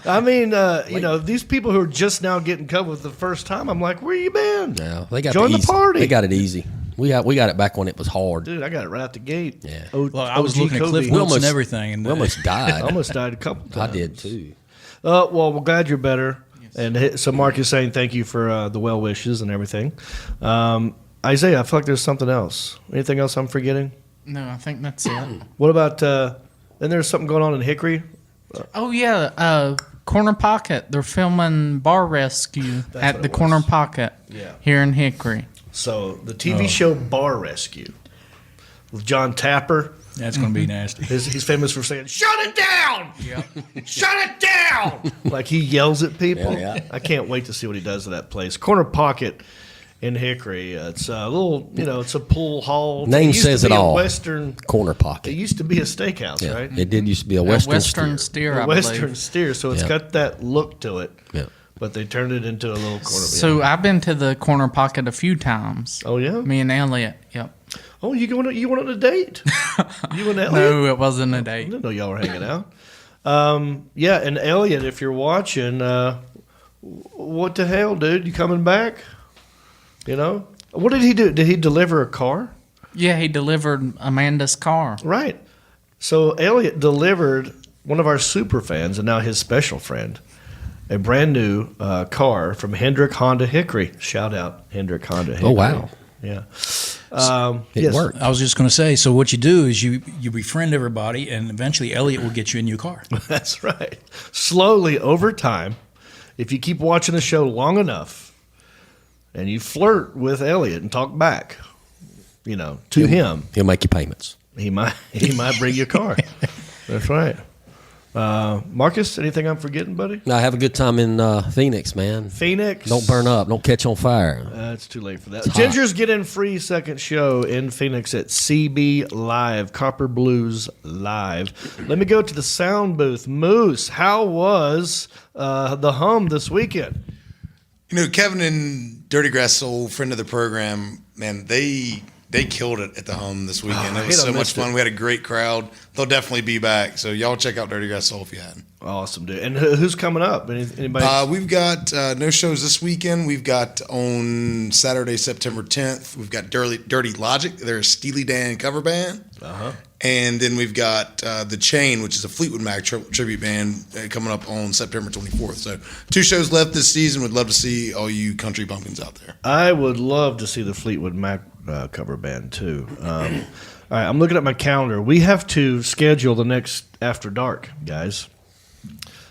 I mean, you know, these people who are just now getting COVID for the first time, I'm like, where you been? No, they got Join the party. They got it easy. We got it back when it was hard. Dude, I got it right out the gate. Yeah. Well, I was looking at Cliff Notes and everything. And we almost died. I almost died a couple times. I did too. Well, we're glad you're better. Yes. And so Mark is saying thank you for the well wishes and everything. Isaiah, I feel like there's something else. Anything else I'm forgetting? No, I think that's it. What about, and there's something going on in Hickory? Oh, yeah. Corner Pocket. They're filming Bar Rescue at the Corner Pocket here in Hickory. So the TV show Bar Rescue with John Tapper. That's going to be nasty. He's famous for saying, "Shut it down! Yep. Shut it down!" Like he yells at people. Yeah. I can't wait to see what he does to that place. Corner Pocket in Hickory. It's a little, it's a pool hall. Name says it all. Western Corner Pocket. It used to be a steakhouse, right? It did used to be a Western steer. Western steer. So it's got that look to it. Yeah. But they turned it into a little corner. So I've been to the Corner Pocket a few times. Oh yeah. Me and Elliott. Yep. Oh, you went on a date? You and Elliott? No, it wasn't a date. I didn't know y'all were hanging out. Yeah, and Elliott, if you're watching, what the hell, dude? You coming back? What did he do? Did he deliver a car? Yeah, he delivered Amanda's car. Right. So Elliott delivered one of our super fans and now his special friend a brand new car from Hendrick Honda Hickory. Shout out Hendrick Honda Hickory. Oh wow. Yeah. It worked. I was just going to say, so what you do is you befriend everybody, and eventually Elliott will get you a new car. That's right. Slowly, over time, if you keep watching the show long enough, and you flirt with Elliott and talk back, to him, he'll make you payments. He might bring you a car. That's right. Marcus, anything I'm forgetting, buddy? No, have a good time in Phoenix, man. Phoenix. Don't burn up. Don't catch on fire. It's too late for that. Ginger's getting free second show in Phoenix at CB Live, Copper Blues Live. Let me go to the sound booth. Moose, how was the hum this weekend? Kevin and Dirty Grass Soul, friend of the program, man, they killed it at the home this weekend. It was so much fun. We had a great crowd. They'll definitely be back. So y'all check out Dirty Grass Soul if you hadn't. Awesome, dude. And who's coming up? Anybody? We've got no shows this weekend. We've got on Saturday, September 10th, we've got Dirty Logic. They're a Steely Dan cover band. Uh-huh. And then we've got The Chain, which is a Fleetwood Mac tribute band coming up on September 24th. So 2 shows left this season. Would love to see all you country bumpkins out there. I would love to see the Fleetwood Mac cover band too. All right, I'm looking at my calendar. We have to schedule the next After Dark, guys.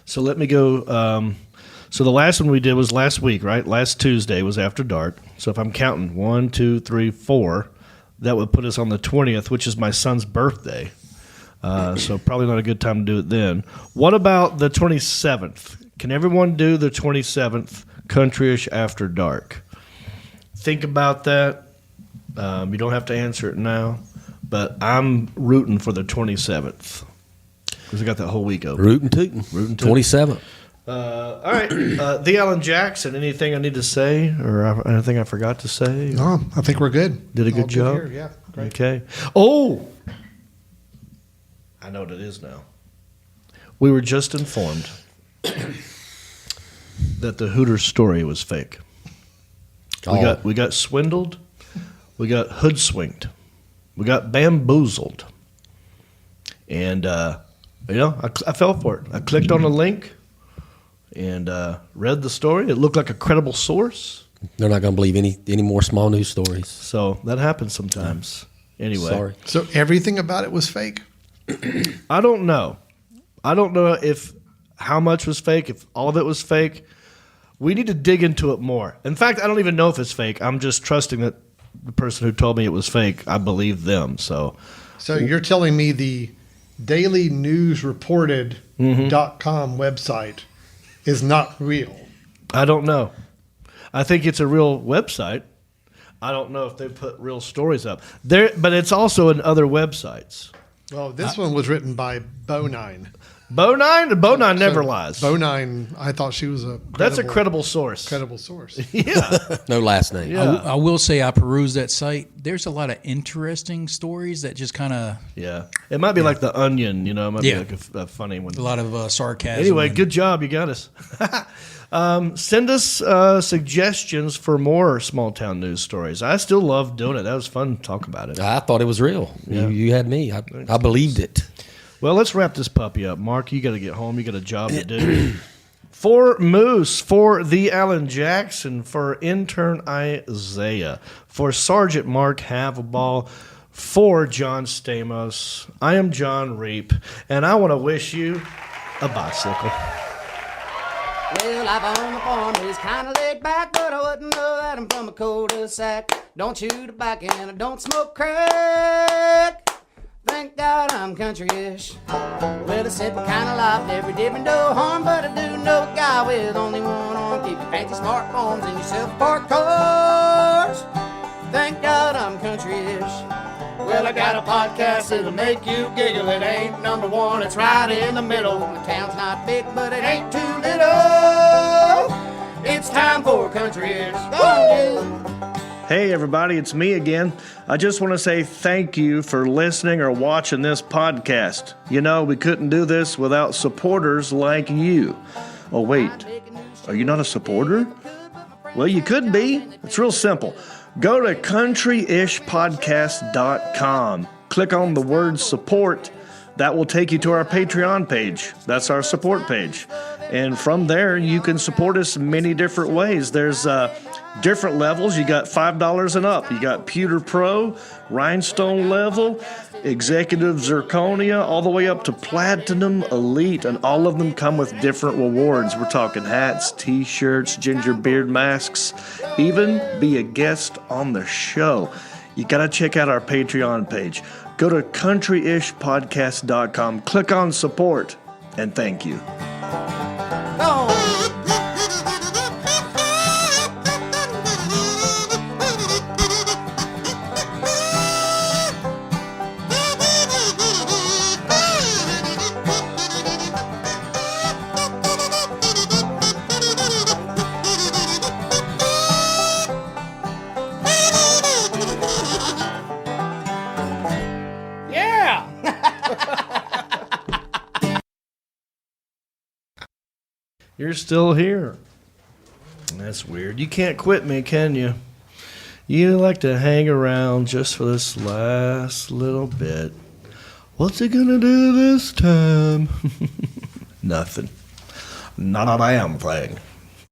So let me go. So the last one we did was last week, right? Last Tuesday was After Dark. So if I'm counting 1, 2, 3, 4, that would put us on the 20th, which is my son's birthday. So probably not a good time to do it then. What about the 27th? Can everyone do the 27th Countryish After Dark? Think about that. You don't have to answer it now, but I'm rooting for the 27th because I got that whole week open. Rootin' tootin'. 27th. All right. The Alan Jackson, anything I need to say or anything I forgot to say? No, I think we're good. Did a good job? Here. Yeah, great. Okay. Oh, I know what it is now. We were just informed that the Hooters story was fake. We got swindled. We got hoodwinked. We got bamboozled. And, I fell for it. I clicked on the link and read the story. It looked like a credible source. They're not going to believe any more small news stories. So that happens sometimes. Anyway. Sorry. So everything about it was fake? I don't know. I don't know if how much was fake, if all of it was fake. We need to dig into it more. In fact, I don't even know if it's fake. I'm just trusting that the person who told me it was fake, I believe them. So you're telling me the dailynewsreported.com website is not real? I don't know. I think it's a real website. I don't know if they put real stories up there, but it's also in other websites. Well, this one was written by Bonine. Bo9 never lies. Bo9, I thought she was a That's a credible source. Credible source. Yeah. No last name. Yeah. I will say I perused that site. There's a lot of interesting stories that just kind of... Yeah. It might be like The Onion, It might be like a funny one. A lot of sarcasm. Anyway, good job. You got us. Send us suggestions for more small town news stories. I still love doing it. That was fun to talk about it. I thought it was real. Yeah. You had me. I believed it. Well, let's wrap this puppy up. Mark, you got to get home. You got a job to do. For Moose, for the Alan Jackson, for Intern Isaiah, for Sergeant Mark Haverball, for John Stamos, I am John Reap, and I want to wish you a bicycle. Well, life on the farm is kind of laid back, but I wouldn't know that I'm from a cul-de-sac. Don't chew tobacco and I don't smoke crack. Thank God I'm country-ish. Well, a simple kind of life, never did me no harm, but I do know a guy with only one arm. Keep your fancy smartphones and your self-parked cars. Thank God I'm country-ish. Well, I got a podcast that'll make you giggle. It ain't number one, it's right in the middle. The town's not big, but it ain't too little. It's time for country-ish. Go on, you. Hey everybody, it's me again. I just want to say thank you for listening or watching this podcast. We couldn't do this without supporters like you. Oh wait, are you not a supporter? Well, you could be. It's real simple. Go to countryishpodcast.com. Click on the word support. That will take you to our Patreon page. That's our support page. And from there, you can support us many different ways. There's different levels. You got $5 and up. You got Pewter Pro, Rhinestone level, Executive Zirconia, all the way up to Platinum Elite. And all of them come with different rewards. We're talking hats, t-shirts, ginger beard masks, even be a guest on the show. You got to check out our Patreon page. Go to countryishpodcast.com, click on support, and thank you. You're still here. That's weird. You can't quit me, can you? You like to hang around just for this last little bit. What's he gonna do this time? Nothing. Not a damn thing.